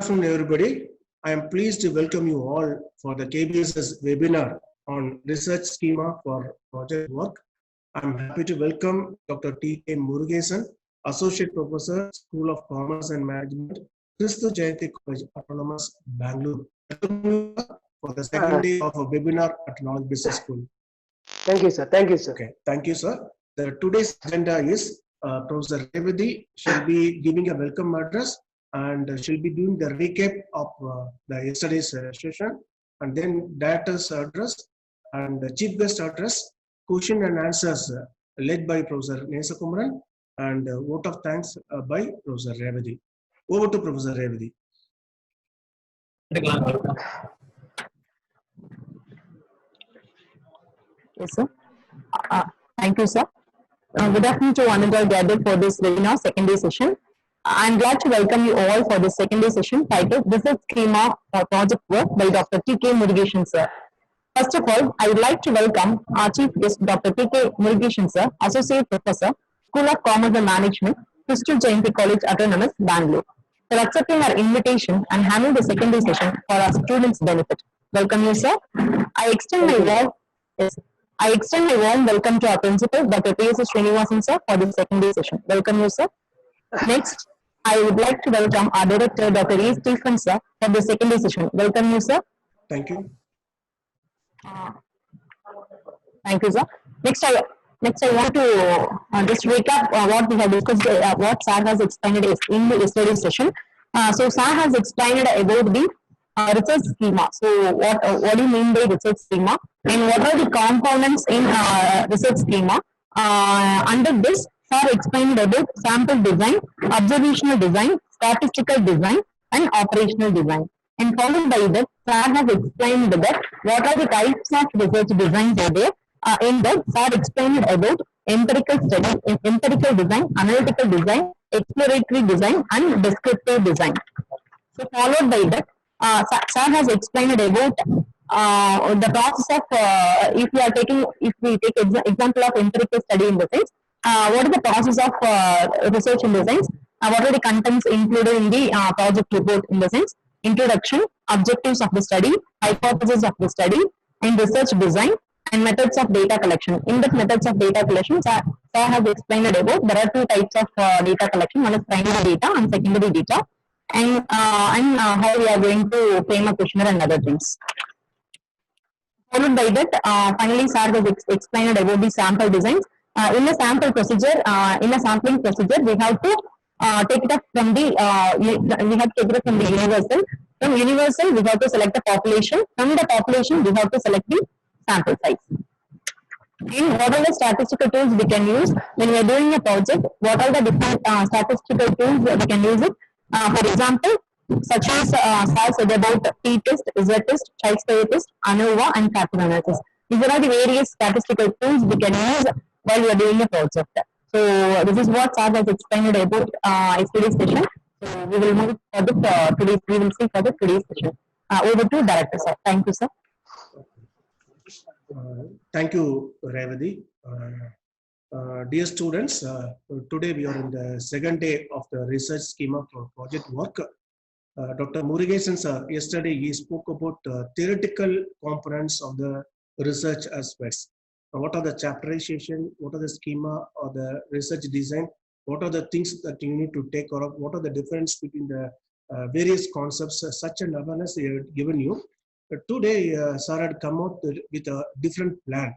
afternoon, everybody. I am pleased to welcome you all for the KBS's webinar on research schema for project work. I'm happy to welcome Dr. T.K. Murugesan, Associate Professor, School of Commerce and Management, Christu Jayanti College, Autonomous, Bangalore. Welcome you for the second day of a webinar at Knowledge Business School. Thank you, sir. Thank you, sir. Okay, thank you, sir. Today's agenda is Professor Revati shall be giving a welcome address and she'll be doing the recap of the yesterday's session, and then director's address and the chief guest address, question and answers led by Professor Nesakumaran, and vote of thanks by Professor Revati. Over to Professor Revati. Yes, sir. Thank you, sir. Good afternoon to one and all gathered for this webinar second day session. I'm glad to welcome you all for this second day session titled Research Schema for Project Work by Dr. T.K. Murugesan, sir. First of all, I would like to welcome our chief guest, Dr. T.K. Murugesan, sir, Associate Professor, School of Commerce and Management, Christu Jayanti College, Autonomous, Bangalore, for accepting our invitation and having the second day session for our students' benefit. Welcome you, sir. I extend my warm welcome to our principal, Dr. P.S. Srinivasan, sir, for the second day session. Welcome you, sir. Next, I would like to welcome our director, Dr. E. Stephen, sir, for the second day session. Welcome you, sir. Thank you. Thank you, sir. Next, I want to just recap what we have discussed, what Sir has explained in the yesterday's session. So, Sir has explained about the research schema. So, what do you mean by research schema? And what are the components in research schema? Under this, Sir explained about sample design, observational design, statistical design, and operational design. And followed by that, Sir has explained that what are the types of research designs are there. In that, Sir explained about empirical study, empirical design, analytical design, exploratory design, and descriptive design. So, followed by that, Sir has explained about the process of if we take example of empirical study in the sense, what is the process of research in the sense, what are the contents included in the project report in the sense, introduction, objectives of the study, hypothesis of the study, and research design, and methods of data collection. In that methods of data collection, Sir has explained about there are two types of data collection. One is primary data and secondary data, and how we are going to frame a questionnaire and other things. Followed by that, finally, Sir has explained about the sample designs. In the sample procedure, in the sampling procedure, we have to take it up from the universal. From universal, we have to select the population. From the population, we have to select the sample size. And what are the statistical tools we can use when we are doing a project? What are the different statistical tools we can use it? For example, such as Sir said about t-test, z-test, chi-square test, ANOVA, and factor analysis. These are the various statistical tools we can use while we are doing a project. So this is what Sir has explained about yesterday's session. So we will move further today's. We will see further today's session. Over to director, sir. Thank you, sir. Thank you, Revati. Dear students, today we are in the second day of the research schema for project work. Dr. Murugesan sir, yesterday he spoke about theoretical components of the research aspects. What are the chapterization, what are the schema or the research design, what are the things that you need to take care of, what are the difference between the various concepts, such an awareness they have given you. Today, Sir had come out with a different plan.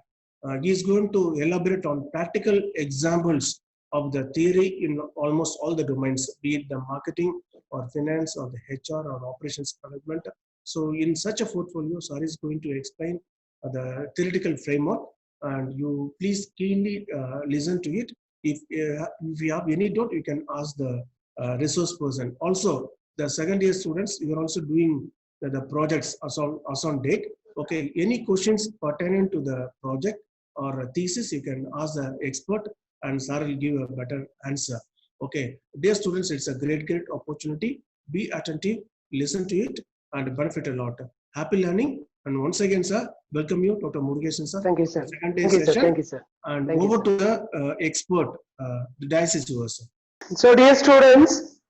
He is going to elaborate on practical examples of the theory in almost all the domains, be it the marketing or finance or the HR or operations management. So in such a portfolio, Sir is going to explain the theoretical framework, and you please keenly listen to it. If you have any doubt, you can ask the resource person. Also, the second year students, you are also doing the projects as on date. Okay, any questions pertaining to the project or thesis, you can ask the expert and Sir will give a better answer. Okay, dear students, it's a great opportunity. Be attentive, listen to it, and benefit a lot. Happy learning. And once again, sir, welcome you, Dr. Murugesan, sir. Thank you, sir. Second day Thank you, session. sir. Thank you, sir. And Thank over you, to the expert. The dice is yours, sir. So, dear students,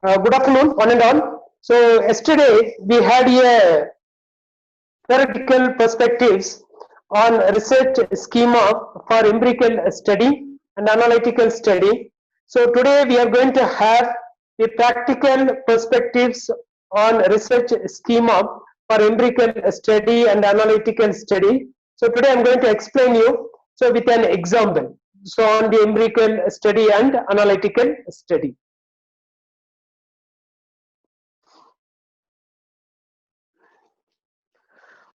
good afternoon, one and all. So yesterday we had a theoretical perspectives on research schema for empirical study and analytical study. So today we are going to have the practical perspectives on research schema for empirical study and analytical study. So today I'm going to explain you so with an example. So on the empirical study and analytical study.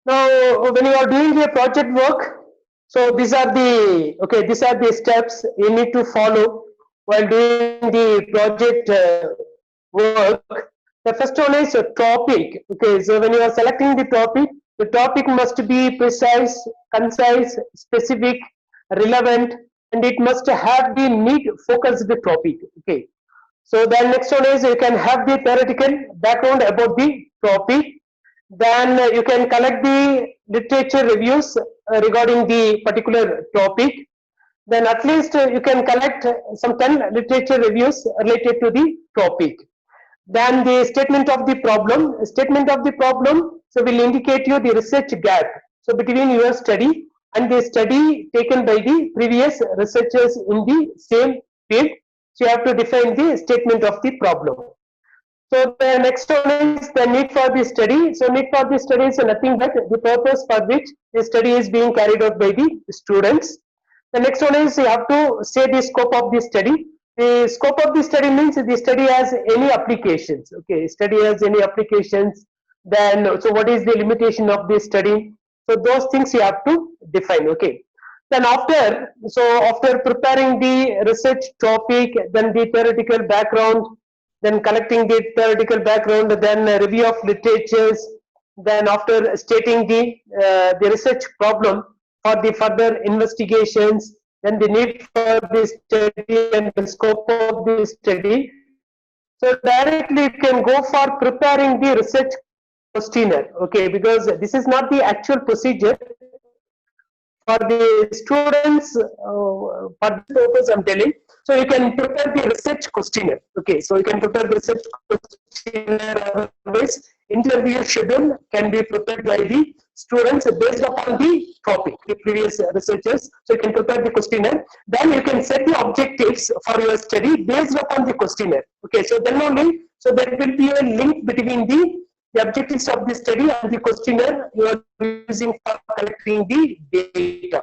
Now, when you are doing a project work, so these are the steps you need to follow while doing the project work. The first one is a topic. Okay, so when you are selecting the topic must be precise, concise, specific, relevant, and it must have the need focused topic. Okay, so then next one is you can have the theoretical background about the topic. Then you can collect the literature reviews regarding the particular topic. Then at least you can collect some 10 literature reviews related to the topic. Then the statement of the problem. Statement of the problem so will indicate you the research gap. So between your study and the study taken by the previous researchers in the same field. So you have to define the statement of the problem. So the next one is the need for the study. So need for the study is nothing but the purpose for which the study is being carried out by the students. The next one is you have to say the scope of the study. The scope of the study means the study has any applications. Okay, study has any applications. Then so what is the limitation of the study? So those things you have to define. Okay. Then after preparing the research topic, then the theoretical background, then collecting the theoretical background, then review of literatures, then after stating the research problem for the further investigations, then the need for the study and the scope of the study. So directly you can go for preparing the research questionnaire, okay, because this is not the actual procedure. For the students, for the purpose I'm telling, so you can prepare the research questionnaire. Okay, so you can prepare the research questionnaire. Otherwise, interview schedule can be prepared by the students based upon the topic, the previous researchers. So you can prepare the questionnaire. Then you can set the objectives for your study based upon the questionnaire. Okay, so then only, so there will be a link between the objectives of the study and the questionnaire you are using for collecting the data.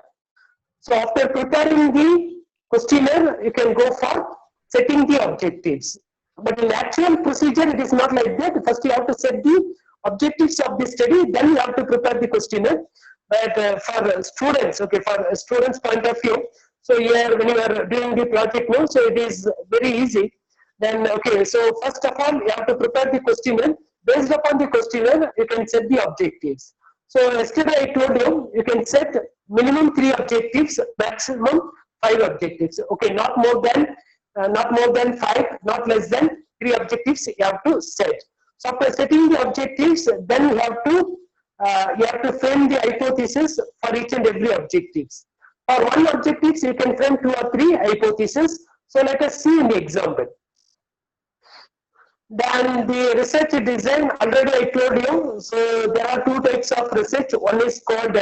So after preparing the questionnaire, you can go for setting the objectives. But in actual procedure, it is not like that. First, you have to set the objectives of the study, then you have to prepare the questionnaire. But for students, okay, for students' point of view, so here when you are doing the project now, so it is very easy. Then, okay, so first of all, you have to prepare the questionnaire. Based upon the questionnaire, you can set the objectives. So yesterday I told you, you can set minimum 3 objectives, maximum 5 objectives. Okay, not more than 5, not less than 3 objectives you have to set. So after setting the objectives, then you have to frame the hypothesis for each and every objectives. For one objectives, you can frame 2 or 3 hypotheses. So let us see in the example. Then the research design, already I told you, so there are 2 types of research. One is called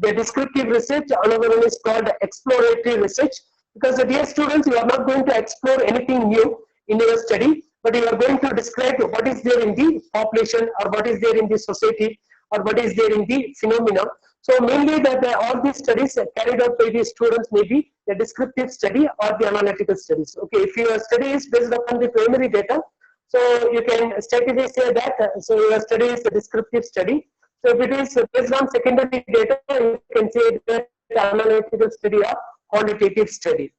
the descriptive research, another one is called exploratory research. Because dear students, you are not going to explore anything new in your study, but you are going to describe what is there in the population, or what is there in the society, or what is there in the phenomena. So mainly that all these studies carried out by the students may be the descriptive study or the analytical studies. Okay, if your study is based upon the primary data, so you can straightaway say that so your study is a descriptive study. So if it is based on secondary data, you can say that the analytical study or quantitative study.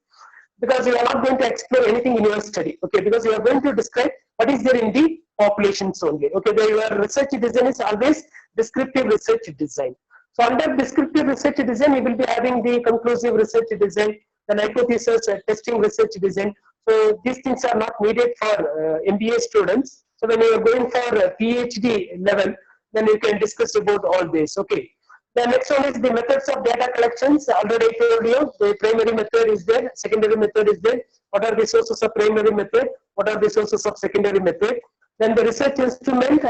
Because you are not going to explore anything in your study, okay, because you are going to describe what is there in the populations only. Okay, your research design is always descriptive research design. So under descriptive research design, you will be having the conclusive research design, then hypothesis testing research design. So these things are not needed for MBA students. So when you are going for PhD level, then you can discuss about all this. Okay. The next one is the methods of data collections. Already I told you the primary method is there, secondary method is there. What are the sources of primary method? What are the sources of secondary method? Then the research instrument,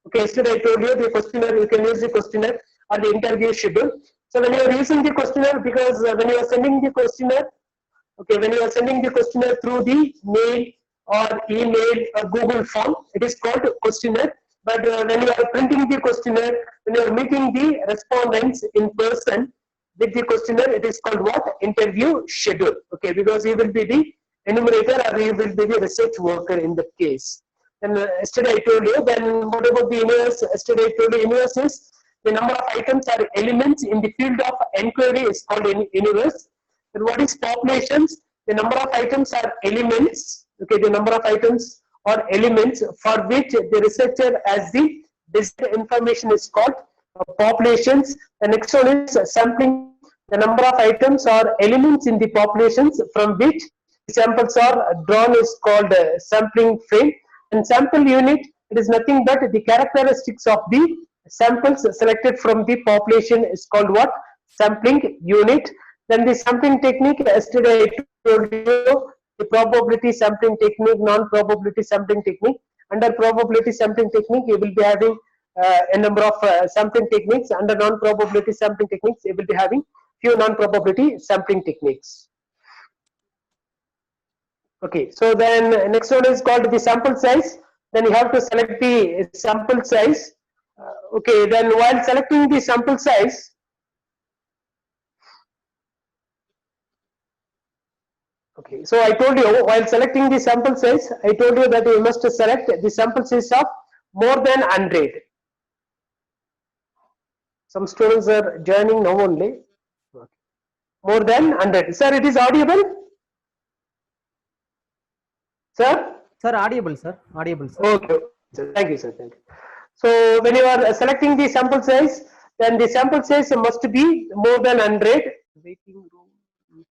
okay, yesterday I told you the questionnaire, you can use the questionnaire or the interview schedule. So when you are using the questionnaire, because when you are sending the questionnaire, okay, when you are sending the questionnaire through the mail or email or Google form, it is called questionnaire. But when you are printing the questionnaire, when you are meeting the respondents in person with the questionnaire, it is called what? Interview schedule. Okay, because he will be the enumerator or he will be the research worker in that case. And yesterday I told you, then what about the universe? Yesterday I told you universe is the number of items or elements in the field of inquiry is called universe. And what is populations? The number of items are elements. Okay, the number of items or elements for which the researcher has the desired information is called populations. The next one is sampling. The number of items or elements in the populations from which samples are drawn is called sampling frame. And sample unit, it is nothing but the characteristics of the samples selected from the population is called what? Sampling unit. Then the sampling technique, yesterday I told you the probability sampling technique, non-probability sampling technique. Under probability sampling technique, you will be having a number of sampling techniques. Under non-probability sampling techniques, you will be having few non-probability sampling techniques. Okay, so then next one is called the sample size. Then you have to select the sample size. Okay, then while selecting the sample size, okay, so I told you while selecting the sample size, I told you that you must select the sample size of more than 100. Some students are joining now only. More than 100. Sir, it is audible? Sir? Sir, audible, sir. Audible, sir. Okay. So, thank you, sir. Thank you. So when you are selecting the sample size, then the sample size must be more than 100. Waiting room.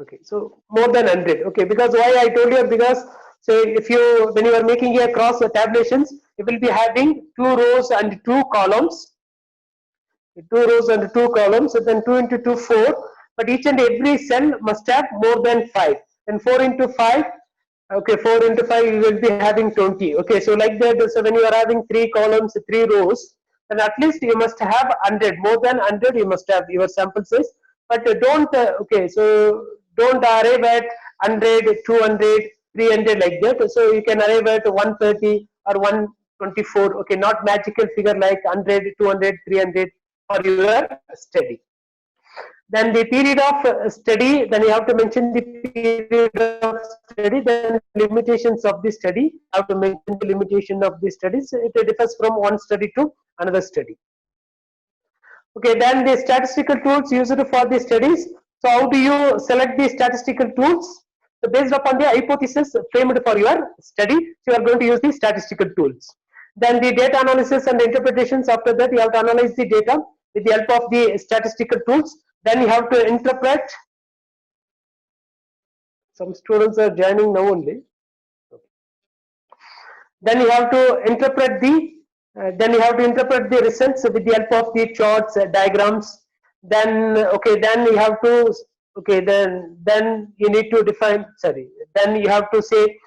Okay, so more than 100. Okay, because why I told you, because say if you when you are making a cross tabulations, you will be having 2 rows and 2 columns. 2 rows and 2 columns, so then 2 into 2, 4. But each and every cell must have more than 5. Then 4 into 5. Okay, 4 into 5 you will be having 20. Okay, so like that, so when you are having 3 columns, 3 rows, then at least you must have 100, more than 100 you must have your sample size. But don't, okay, so don't arrive at 100, 200, 300 like that. So you can arrive at 130 or 124. Okay, not magical figure like 100, 200, 300 for your study. Then the period of study, then you have to mention the period of study, then limitations of the study, you have to mention the limitation of the studies. It differs from one study to another study. Okay, then the statistical tools used for the studies. So how do you select the statistical tools? So based upon the hypothesis framed for your study, so you are going to use the statistical tools. Then the data analysis and interpretations, after that you have to analyze the data with the help of the statistical tools. Then you have to interpret. Some students are joining now only. Then you have to interpret the results with the help of the charts, diagrams. Then okay, then you have to okay, then you need to define. Sorry, then you have to say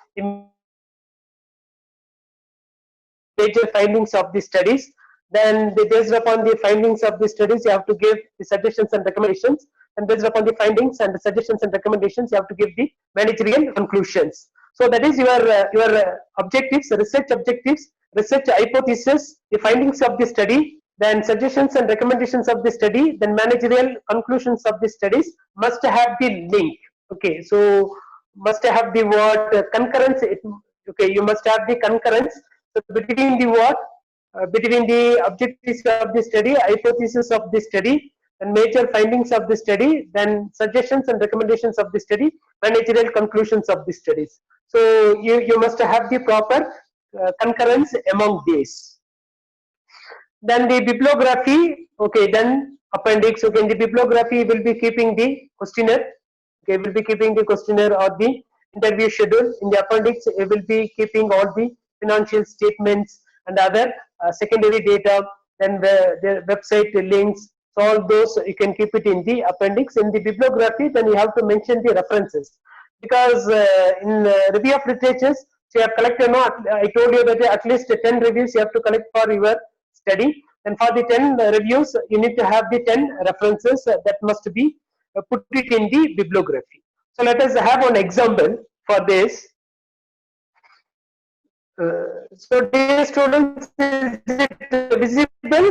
major findings of the studies. Then based upon the findings of the studies, you have to give the suggestions and recommendations. And based upon the findings and the suggestions and recommendations, you have to give the managerial conclusions. So that is your objectives, research objectives, research hypothesis, the findings of the study, then suggestions and recommendations of the study, then managerial conclusions of the studies must have the link. Okay, so must have the word concurrence. Okay, you must have the concurrence. So between the what? Between the objectives of the study, hypothesis of the study, and major findings of the study, then suggestions and recommendations of the study, managerial conclusions of the studies. So you must have the proper concurrence among these. Then the bibliography, okay, then appendix. Okay, in the bibliography will be keeping the questionnaire. Okay, will be keeping the questionnaire or the interview schedule. In the appendix, it will be keeping all the financial statements and other secondary data, then the website links. So all those you can keep it in the appendix. In the bibliography, then you have to mention the references. because in review of literatures, so you have collected, no, I told you that at least 10 reviews you have to collect for your study. And for the 10 reviews, you need to have the 10 references that must be put it in the bibliography. So let us have one example for this. So dear students, is it visible?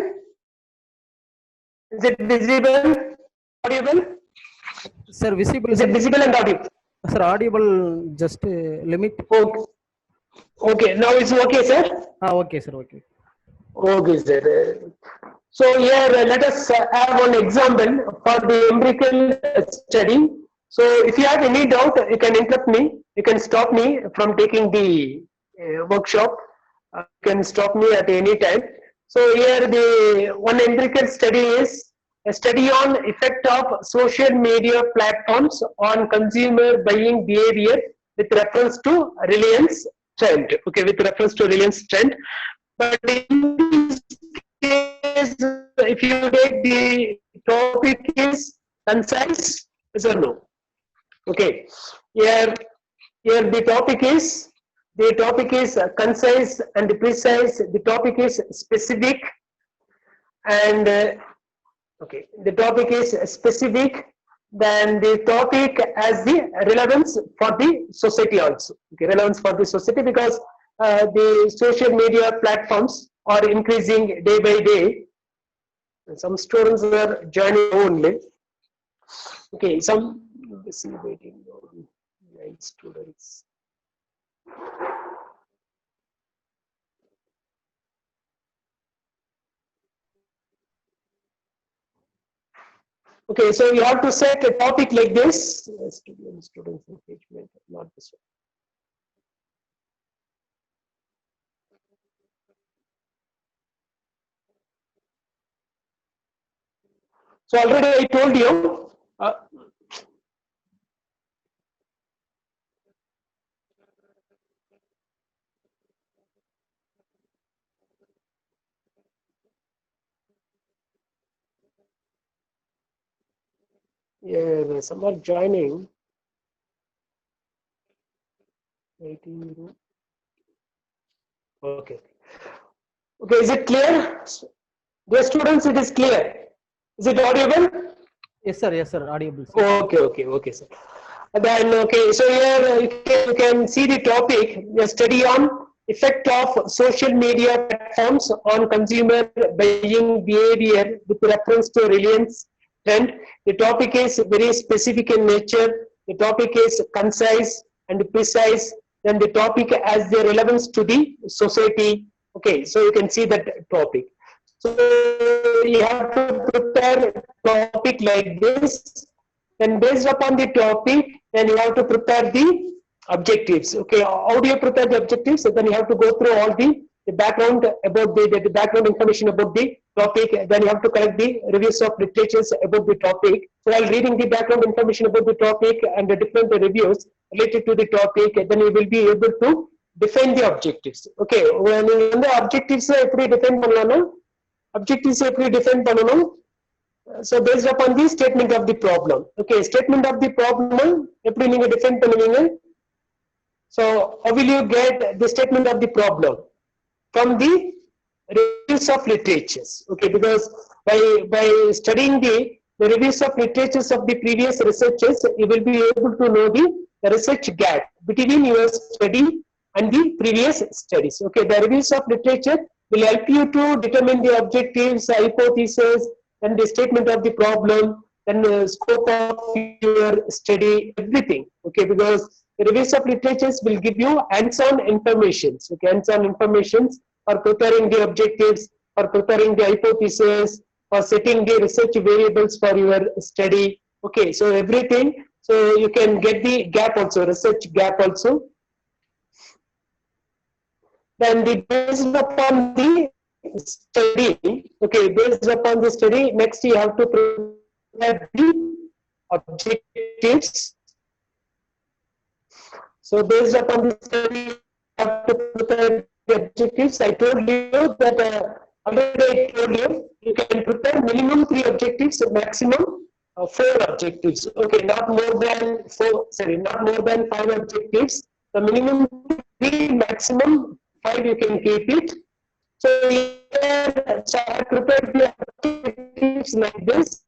Is it visible? Audible? Sir, visible. Is it visible and audible? Sir, audible. Just limit. Okay. Okay. Now it's okay, sir. Okay, sir. Okay. Okay, sir. So here let us have one example for the empirical study. So if you have any doubt, you can interrupt me. You can stop me from taking the workshop. You can stop me at any time. So here the one empirical study is a study on effect of social media platforms on consumer buying behavior with reference to Reliance trend. Okay, with reference to Reliance trend. But in this case, if you take the topic is concise, yes or no? Okay, here the topic is concise and precise. The topic is specific, and okay, the topic is specific. Then the topic has the relevance for the society also. Okay, relevance for the society because the social media platforms are increasing day by day. Some students are joining only. Okay, some waiting on 9 students. Okay, so you have to set a topic like this. Students engagement, not this one. So already I told you. Yeah, some are joining. 18. Okay. Okay, is it clear? Dear students, it is clear. Is it audible? Yes, sir. Yes, sir. Audible. Sir. Okay, sir. And then, okay, so here you can see the topic, a study on effect of social media platforms on consumer buying behavior with reference to Reliance trend. The topic is very specific in nature. The topic is concise and precise. Then the topic has the relevance to the society. Okay, so you can see that topic. So you have to prepare a topic like this. Then based upon the topic, then you have to prepare the objectives. Okay, how do you prepare the objectives? So then you have to go through all the background about the background information about the topic. Then you have to collect the reviews of literatures about the topic. So while reading the background information about the topic and the different reviews related to the topic, then you will be able to define the objectives. Okay, when the objectives எப்படி define பண்ணலாம்னா objectives எப்படி define பண்ணணும்? So based upon the statement of the problem. Okay, statement of the problem எப்படி நீங்க define பண்ணுவீங்க? So how will you get the statement of the problem? From the reviews of literatures. Okay, because by studying the reviews of literatures of the previous researchers, you will be able to know the research gap between your study and the previous studies. Okay, the reviews of literature will help you to determine the objectives, hypothesis, and the statement of the problem, and the scope of your study, everything. Okay, because the reviews of literatures will give you hands-on information. Okay, hands-on information for preparing the objectives, for preparing the hypothesis, for setting the research variables for your study. Okay, so everything. So you can get the gap also, research gap also. Then based upon the study, okay, based upon the study, next you have to prepare the objectives. So based upon the study, you have to prepare the objectives. I told you that already I told you, you can prepare minimum 3 objectives, maximum four objectives. Okay, not more than four. Sorry, not more than five objectives. The minimum three, maximum five. You can keep it. So here, so I prepared the objectives like this.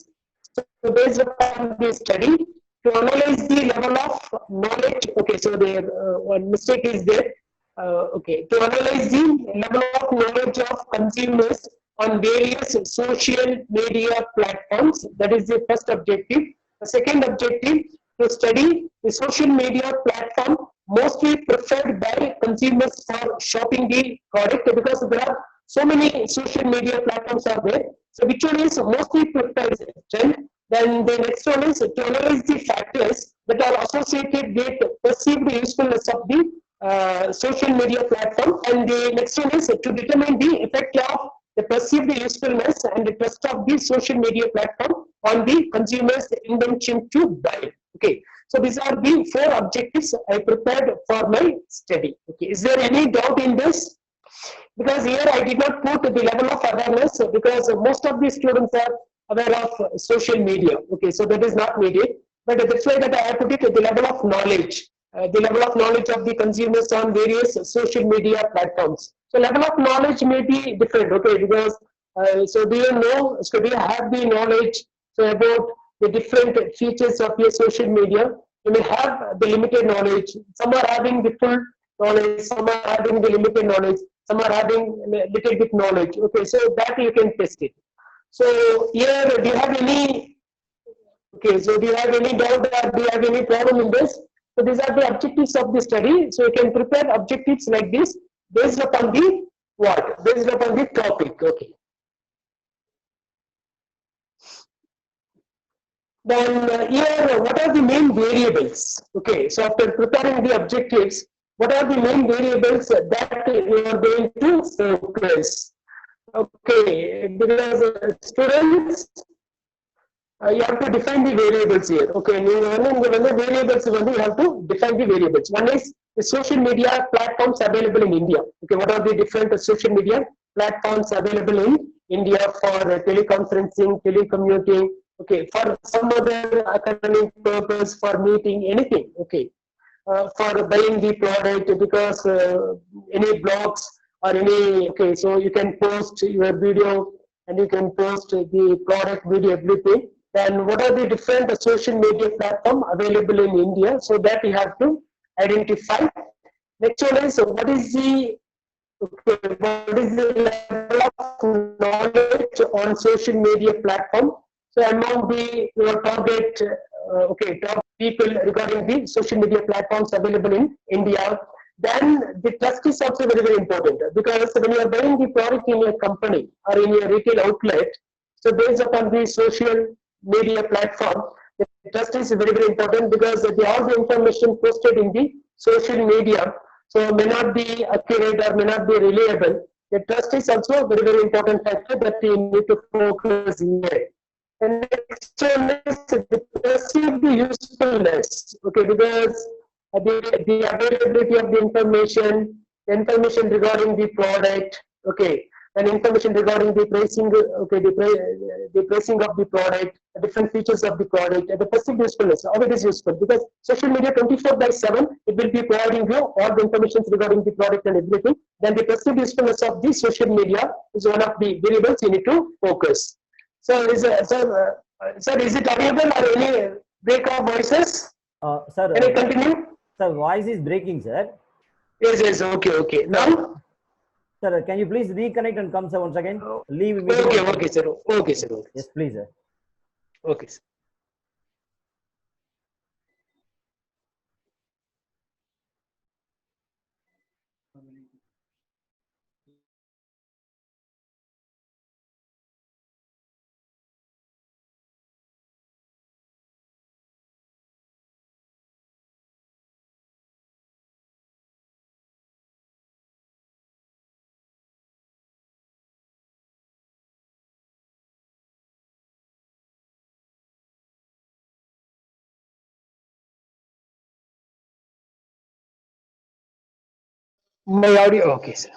So based upon the study, to analyze the level of knowledge. Okay, so there one mistake is there. Okay, to analyze the level of knowledge of consumers on various social media platforms. That is the first objective. The second objective, to study the social media platform mostly preferred by consumers for shopping the product, because there are so many social media platforms are there. So which one is mostly preferred? Then the next one is to analyze the factors that are associated with perceived usefulness of the social media platform. And the next one is to determine the effect of the perceived usefulness and the trust of the social media platform on the consumer's intention to buy. Okay, so these are the four objectives I prepared for my study. Okay, is there any doubt in this? Because here I did not put the level of awareness, because most of the students are aware of social media. Okay, so that is not needed. But that's why that I put it at the level of knowledge, the level of knowledge of the consumers on various social media platforms. So level of knowledge may be different. Okay, because so do you know? So do you have the knowledge so about the different features of your social media? You may have the limited knowledge. Some are having the full knowledge. Some are having the limited knowledge. Some are having a little bit knowledge. Okay, so that you can test it. So here, do you have any? Okay, so do you have any doubt or do you have any problem in this? So these are the objectives of the study. So you can prepare objectives like this based upon the what? Based upon the topic. Okay. Then here, what are the main variables? Okay, so after preparing the objectives, what are the main variables that you are going to focus? Okay, because students, you have to define the variables here. Okay, the variables, you have to define the variables. One is the social media platforms available in India. Okay, what are the different social media platforms available in India for teleconferencing, telecommuting, okay, for some other academic purpose, for meeting, anything, okay, for buying the product, because any blogs or any, okay, so you can post your video and you can post the product video, everything. Then what are the different social media platform available in India? So that you have to identify. Next one is what is the level of knowledge on social media platform? So among the your target, top people regarding the social media platforms available in India, then the trust is also very, very important, because when you are buying the product in your company or in your retail outlet, so based upon the social media platform, the trust is very, very important, because all the information posted in the social media so may not be accurate or may not be reliable. The trust is also a very, very important factor that we need to focus here. And next one is the perceived usefulness. Okay, because the availability of the information regarding the product, okay, and information regarding the pricing, okay, the pricing of the product, the different features of the product, and the perceived usefulness, how it is useful, because social media 24/7, it will be providing you all the information regarding the product and everything. Then the perceived usefulness of the social media is one of the variables you need to focus. So, sir, is it audible or any break of voices? Sir, Can I continue? sir, voice is breaking, sir. Yes, okay. Now? Sir, can you please reconnect and come, sir, once again? Leave me. Okay, sir. Okay, sir. Yes, please, sir. Okay, sir. My audio, okay, sir.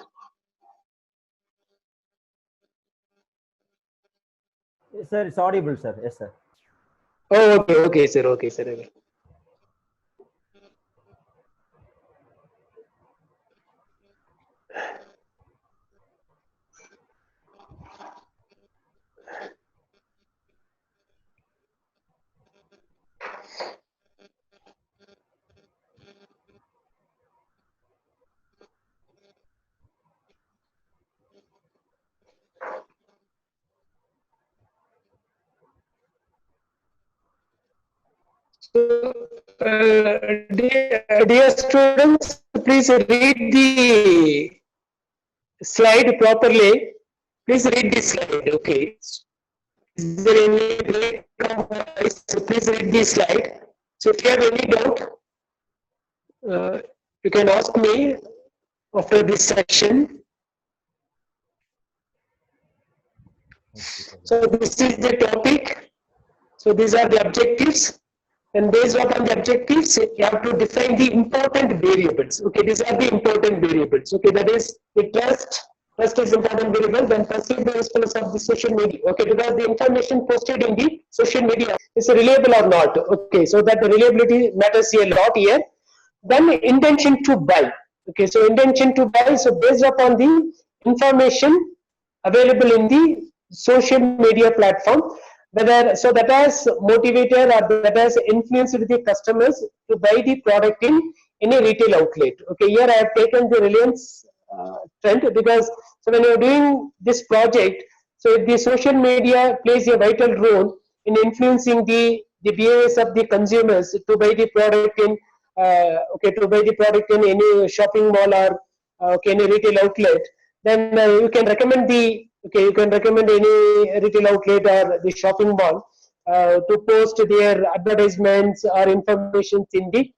Yes, sir, it's audible, sir. Yes, sir. Oh, okay, okay, sir. Okay, sir. Okay. Dear students, please read the slide properly. Please read the slide. Okay. Is there any delay from so please read the slide. So if you have any doubt, you can ask me after this section. So this is the topic. So these are the objectives. And based upon the objectives, you have to define the important variables. Okay, these are the important variables. Okay, that is the trust. Trust is important variable. Then perceive the usefulness of the social media. Okay, because the information posted in the social media is reliable or not. Okay, so that the reliability matters a lot here. Then intention to buy. Okay, so intention to buy. So based upon the information available in the social media platform, whether so that has motivated or that has influenced the customers to buy the product in any retail outlet. Okay, here I have taken the Reliance trend because so when you're doing this project, so if the social media plays a vital role in influencing the behaviors of the consumers to buy the product in okay, to buy the product in any shopping mall or okay, any retail outlet, then you can recommend the okay, you can recommend any retail outlet or the shopping mall to post their advertisements or information in the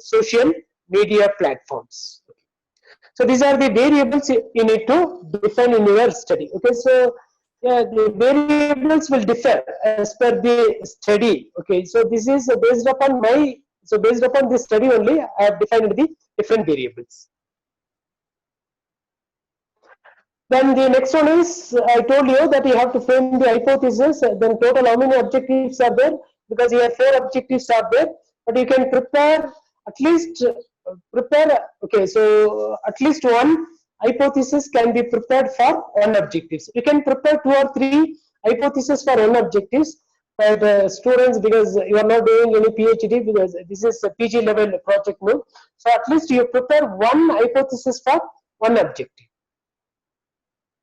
social media platforms. So these are the variables you need to define in your study. Okay, so yeah, the variables will differ as per the study. Okay, so this is based upon my so based upon this study only, I have defined the different variables. Then the next one is, I told you that you have to frame the hypothesis, then total how many objectives are there, because you have 4 objectives are there, but you can prepare at least, okay, so at least one hypothesis can be prepared for one objectives. You can prepare 2 or 3 hypotheses for one objectives, but students, because you are not doing any PhD, because this is a PG level project now, so at least you prepare one hypothesis for one objective.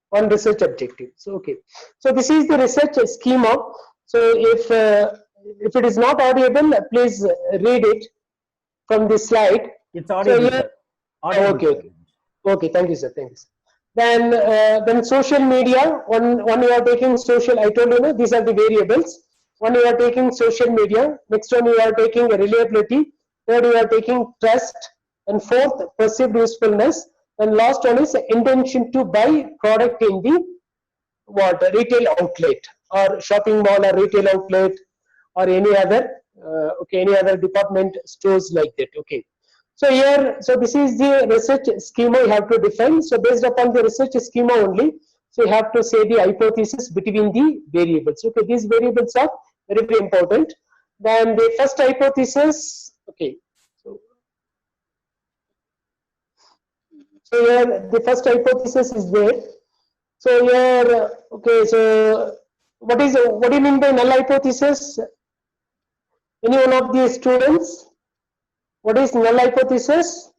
One research objective. So okay, so this is the research schema. So if it is not audible, please read it from this slide. It's audible, So, sir. Audible, okay, sir. okay, okay. Thank you, sir. Thank you, sir. Then social media. One you are taking social. I told you, no, these are the variables. One you are taking social media. Next one you are taking reliability. Third you are taking trust. And fourth, perceived usefulness. And last one is intention to buy product in the what retail outlet or shopping mall or retail outlet or any other okay, any other department stores like that. Okay, so here, so this is the research schema you have to define. So based upon the research schema only, so you have to say the hypothesis between the variables. Okay, these variables are very, very important. Then the first hypothesis, okay, so here the first hypothesis is there. So here, okay, so what do you mean by null hypothesis? Any one of the students? What is null hypothesis?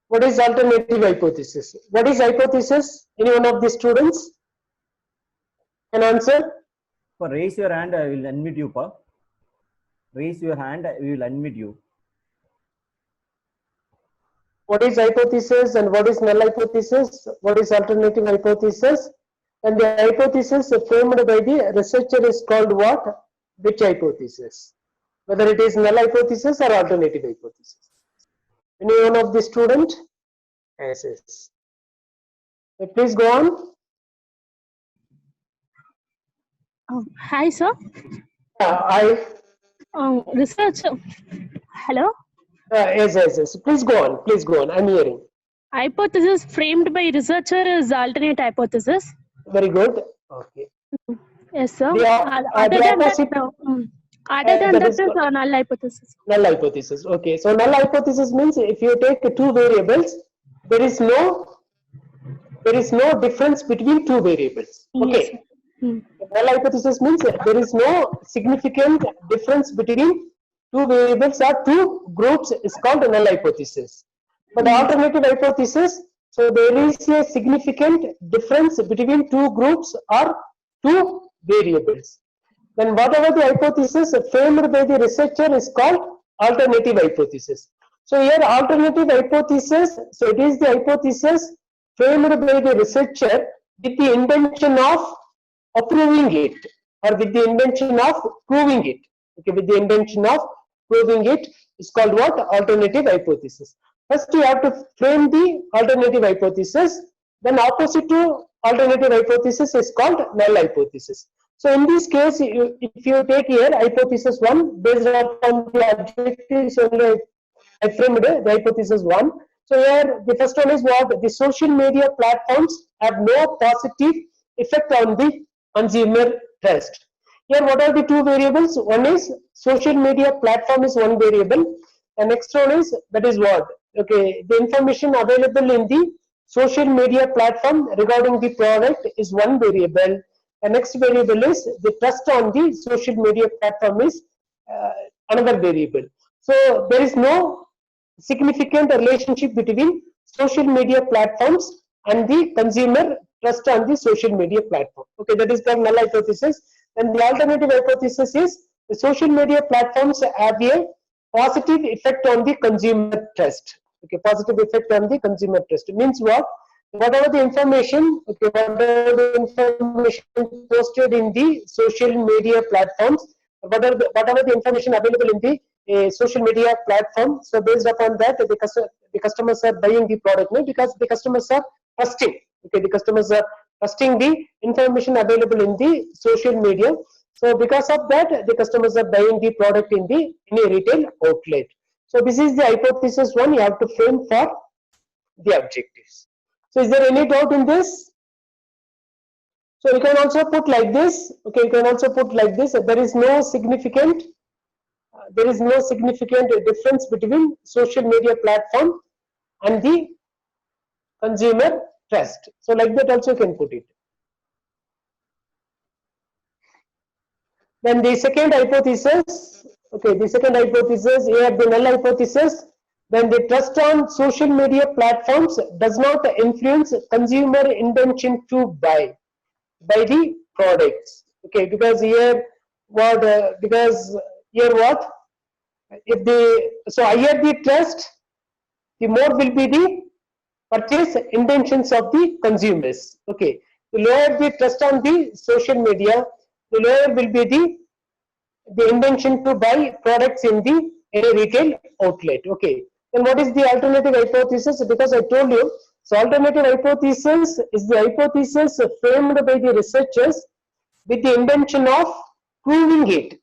What is alternative hypothesis? What is hypothesis? Any one of the students can answer? Pa, raise your hand, I will unmute you, Pa. Raise your hand, we will unmute you. What is hypothesis and what is null hypothesis? What is alternative hypothesis? And the hypothesis framed by the researcher is called what? Which hypothesis? Whether it is null hypothesis or alternative hypothesis. Any one of the student? Yes, yes. Please go on. Hi, sir. Research. Hello. Yes, yes, yes. Please go on. Please go on. I'm hearing. Hypothesis framed by researcher is alternate hypothesis. Very good. Okay. Yes, sir. The, Other the than that, opposite. Other than that that is is a null hypothesis. null hypothesis. Okay, so null hypothesis means if you take two variables, there is no difference between two variables. Yes, sir. Okay, null hypothesis means there is no significant difference between two variables or two groups is called a null hypothesis. But alternative hypothesis, so there is a significant difference between two groups or two variables. Then whatever the hypothesis framed by the researcher is called alternative hypothesis. So here alternative hypothesis, so it is the hypothesis framed by the researcher with the intention of approving it or with the intention of proving it. Okay, with the intention of proving it is called what? Alternative hypothesis. First you have to frame the alternative hypothesis, then opposite to alternative hypothesis is called null hypothesis. So in this case, if you take here hypothesis 1 based upon the objectives only, I framed the hypothesis 1. So here the first one is what? The social media platforms have no positive effect on the consumer trust. Here what are the two variables? One is social media platform is one variable. The next one is, that is what? Okay, the information available in the social media platform regarding the product is one variable. The next variable is the trust on the social media platform is another variable. So there is no significant relationship between social media platforms and the consumer trust on the social media platform. Okay, that is called null hypothesis. And the alternative hypothesis is the social media platforms have a positive effect on the consumer trust. Okay, positive effect on the consumer trust means what? Whatever the information, okay, whatever the information posted in the social media platforms, whatever the information available in the social media platform, so based upon that, the customers are buying the product, no? Because the customers are trusting. Okay, the customers are trusting the information available in the social media. So because of that, the customers are buying the product in a retail outlet. So this is the hypothesis 1 you have to frame for the objectives. So is there any doubt in this? So you can also put like this. Okay, you can also put like this. There is no significant difference between social media platform and the consumer trust. So like that also you can put it. Then the second hypothesis, okay, the second hypothesis, here the null hypothesis, then the trust on social media platforms does not influence consumer intention to buy the products. Okay, because here what? If so higher the trust, the more will be the purchase intentions of the consumers. Okay, the lower the trust on the social media, the lower will be the intention to buy products in a retail outlet. Okay, then what is the alternative hypothesis? Because I told you, so alternative hypothesis is the hypothesis framed by the researchers with the intention of proving it.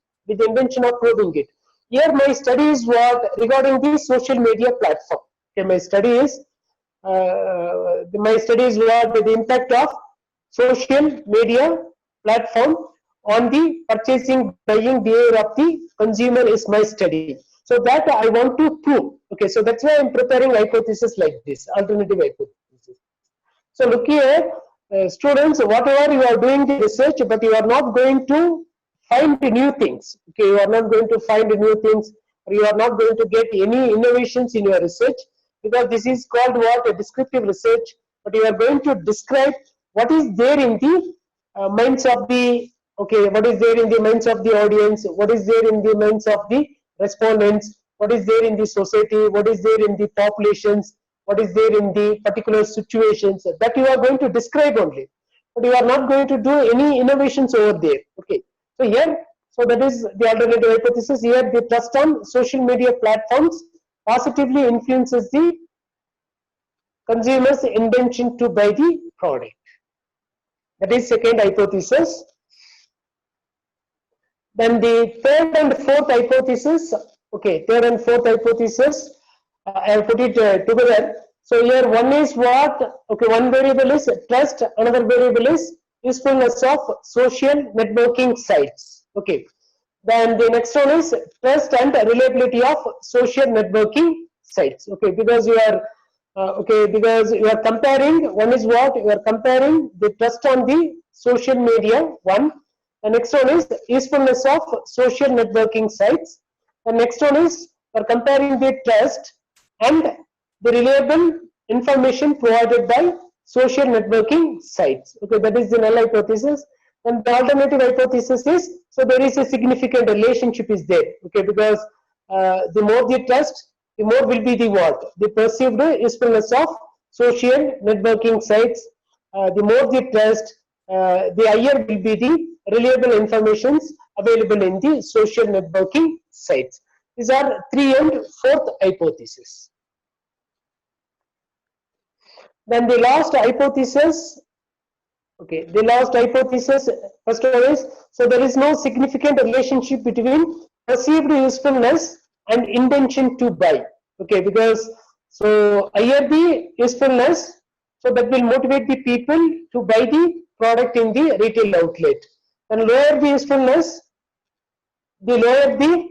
Here my study is what regarding the social media platform. Okay, my study is what the impact of social media platform on the purchasing buying behavior of the consumer is my study. So that I want to prove. Okay, so that's why I'm preparing hypothesis like this, alternative hypothesis. So look here, students, whatever you are doing the research, but you are not going to find new things. Okay, you are not going to find new things, or you are not going to get any innovations in your research, because this is called what? A descriptive research. But you are going to describe what is there in the minds of the, okay, what is there in the minds of the audience, what is there in the minds of the respondents, what is there in the society, what is there in the populations, what is there in the particular situations, that you are going to describe only. But you are not going to do any innovations over there. Okay, so here, so that is the alternative hypothesis. Here the trust on social media platforms positively influences the consumer's intention to buy the product. That is second hypothesis. Then the third and fourth hypothesis, okay, third and fourth hypothesis, I have put it together. So here one is what? Okay, one variable is trust, another variable is usefulness of social networking sites. Okay, Then the next one is trust and reliability of social networking sites. Okay, because you are because you are comparing, one is what you are comparing the trust on the social media, one. The next one is usefulness of social networking sites. The next one is you are comparing the trust and the reliable information provided by social networking sites. Okay, that is the null hypothesis. And the alternative hypothesis is, so there is a significant relationship is there. Okay, because the more the trust, the more will be the what? The perceived usefulness of social networking sites. The more the trust, the higher will be the reliable informations available in the social networking sites. These are 3 and 4th hypothesis. Then the last hypothesis, okay, the last hypothesis, first one is, so there is no significant relationship between perceived usefulness and intention to buy. Okay, because so higher the usefulness, so that will motivate the people to buy the product in the retail outlet. And lower the usefulness, the lower the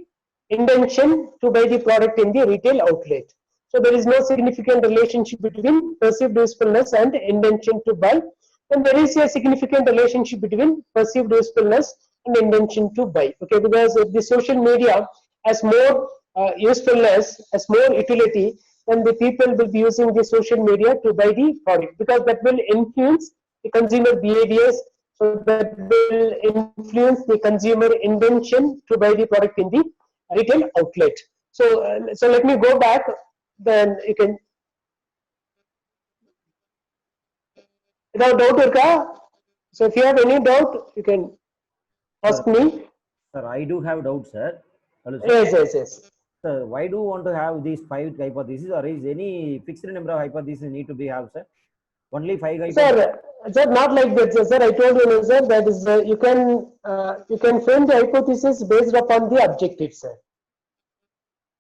intention to buy the product in the retail outlet. So there is no significant relationship between perceived usefulness and intention to buy. And there is a significant relationship between perceived usefulness and intention to buy. Okay, because if the social media has more usefulness, has more utility, then the people will be using the social media to buy the product, because that will influence the consumer behaviors. So that will influence the consumer intention to buy the product in the retail outlet. So let me go back. Then you can, without doubt, Urka. So if you have any doubt, you can ask me. Sir, I do have doubt, sir. Hello, sir. Yes. Sir, why do you want to have these 5 hypotheses, or is any fixed number of hypotheses need to be have, sir? Only 5 hypotheses? Sir, not like that, sir. I told you, sir, that is you can frame the hypothesis based upon the objective, sir.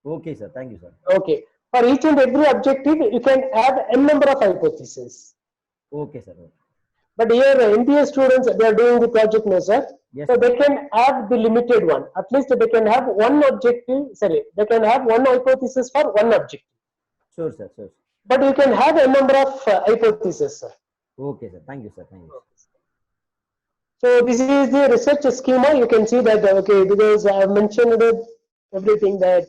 Okay, sir. Thank you, sir. Okay. For each and every objective, you can add n number of hypotheses. Okay, sir. But here, MBA students, they are doing the project now, sir. Yes, So sir. they can have the limited one. At least they can have one objective. Sorry, they can have one hypothesis for one objective. Sure, sir. Sure. But you can have a number of hypotheses, sir. Okay, sir. Thank you, sir. Thank you. So this is the research schema. You can see that, okay, because I have mentioned everything, that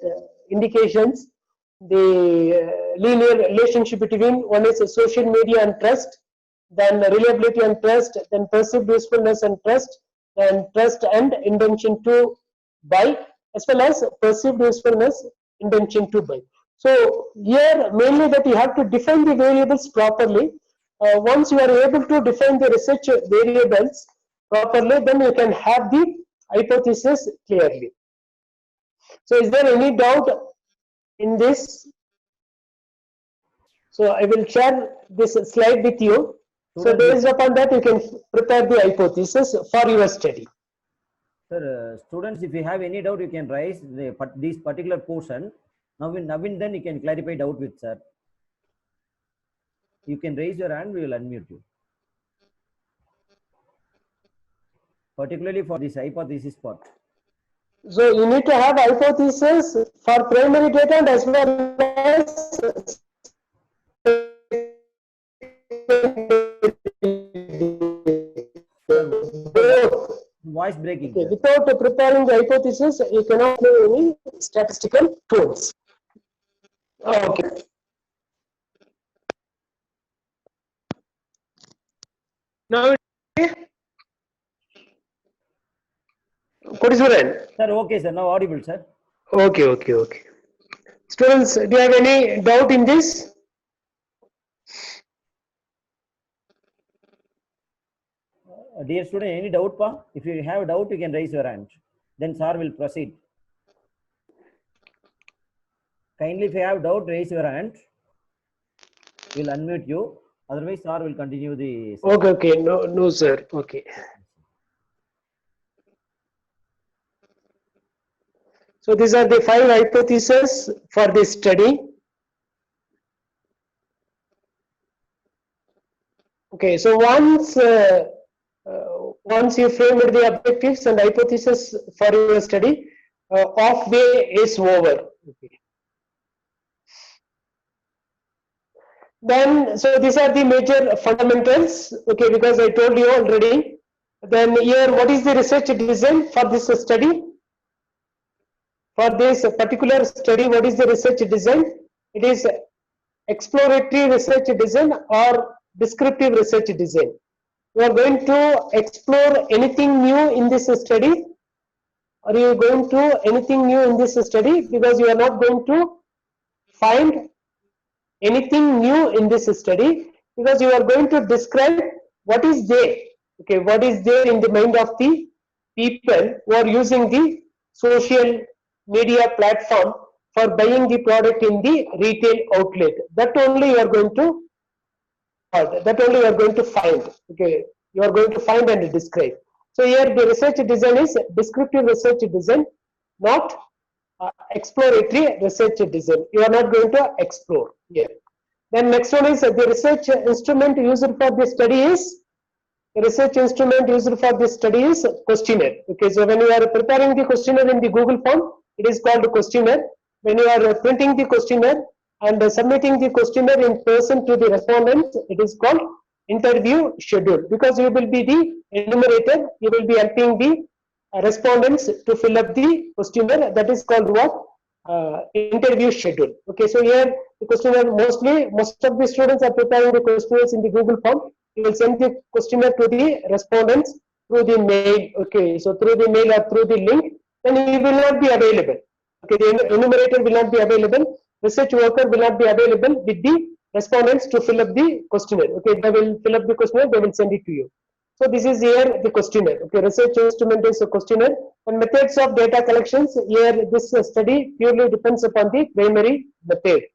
indications, the linear relationship between, one is social media and trust, then reliability and trust, then perceived usefulness and trust, then trust and intention to buy, as well as perceived usefulness, intention to buy. So here mainly that you have to define the variables properly. Once you are able to define the research variables properly, then you can have the hypothesis clearly. So is there any doubt in this? So I will share this slide with you. So based upon that, you can prepare the hypothesis for your study. Sir, students, if you have any doubt, you can raise this particular portion. Navin, then you can clarify doubt with sir. You can raise your hand, we will unmute you. Particularly for this hypothesis part. So you need to have hypothesis for primary data and as well as Voice breaking. Okay, without preparing the hypothesis, you cannot do any statistical tools. Okay. Now, Kodiswaran. Sir, okay, sir. Now audible, sir. Okay. Students, do you have any doubt in this? Dear student, any doubt, pa? If you have doubt, you can raise your hand. Then sir will proceed. Kindly, if you have doubt, raise your hand. We'll unmute you. Otherwise, sir will continue the. Okay. No, sir. Okay. So these are the 5 hypotheses for this study. Okay, so once once you framed the objectives and hypothesis for your study, half way is over. Okay. Then, so these are the major fundamentals, okay, because I told you already. Then here, what is the research design for this study? For this particular study, what is the research design? It is exploratory research design or descriptive research design. You are going to explore anything new in this study? Are you going to anything new in this study? Because you are not going to find anything new in this study, because you are going to describe what is there, okay, what is there in the mind of the people who are using the social media platform for buying the product in the retail outlet. That only you are going to find, okay, you are going to find and describe. So here the research design is descriptive research design, not exploratory research design. You are not going to explore here. Then next one is the research instrument used for this study is questionnaire. Okay, so when you are preparing the questionnaire in the Google form, it is called questionnaire. When you are printing the questionnaire and submitting the questionnaire in person to the respondents, it is called interview schedule, because you will be the enumerator, you will be helping the respondents to fill up the questionnaire. That is called what? Interview schedule. Okay, so here the questionnaire, most of the students are preparing the questionnaires in the Google form. You will send the questionnaire to the respondents through the mail. Okay, so through the mail or through the link, then he will not be available. Okay, the enumerator will not be available. Research worker will not be available with the respondents to fill up the questionnaire. Okay, they will fill up the questionnaire, they will send it to you. So this is here the questionnaire. Okay, research instrument is a questionnaire. And methods of data collections, here this study purely depends upon the primary method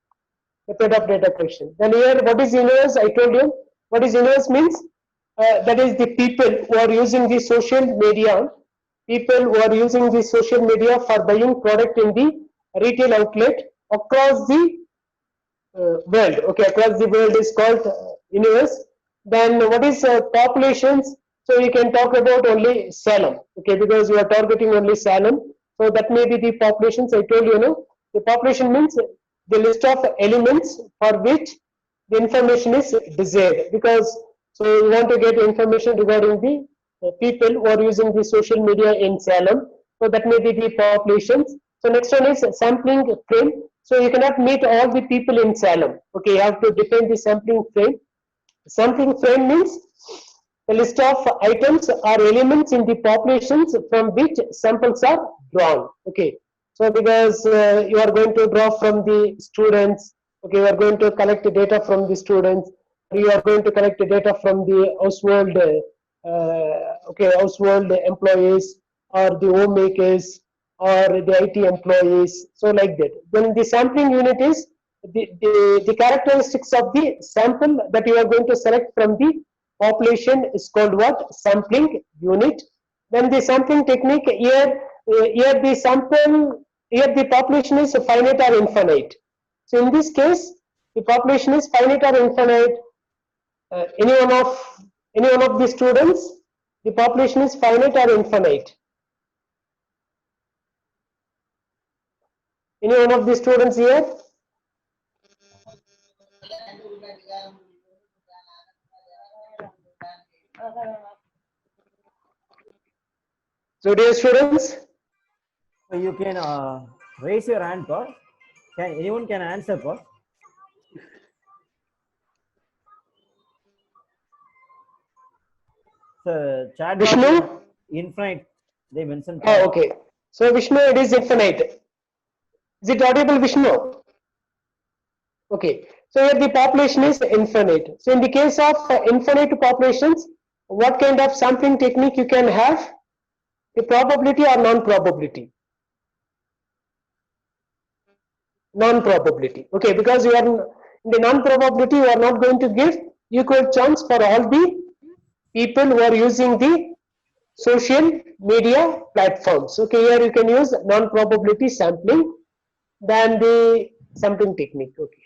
of data collection. Then here, what is universe? I told you what is universe means. That is the people who are using the social media, for buying product in the retail outlet across the world. Okay, across the world is called universe. Then what is populations? So you can talk about only Salem, okay, because you are targeting only Salem. So that may be the populations. I told you, the population means the list of elements for which the information is desired. Because so you want to get information regarding the people who are using the social media in Salem. So that may be the populations. So next one is sampling frame. So you cannot meet all the people in Salem. Okay, you have to define the sampling frame. Sampling frame means the list of items or elements in the populations from which samples are drawn. Okay, so because you are going to draw from the students, okay, you are going to collect the data from the students, you are going to collect the data from the household, household employees or the homemakers or the IT employees, so like that. Then the sampling unit is the characteristics of the sample that you are going to select from the population is called what? Sampling unit. Then the sampling technique, here the population is finite or infinite. So in this case, the population is finite or infinite. Any one of the students, the population is finite or infinite. Any one of the students here? So dear students, So you can raise your hand, Paul. Anyone can answer, Paul? So chat box Vishnu? infinite. They mentioned. Oh, okay. So Vishnu, it is infinite. Is it audible, Vishnu? Okay. So here the population is infinite. So in the case of infinite populations, what kind of sampling technique you can have? The probability or non-probability? Non-probability. Okay, because you are in the non-probability, you are not going to give equal chance for all the people who are using the social media platforms. Okay, here you can use non-probability sampling than the sampling technique. Okay.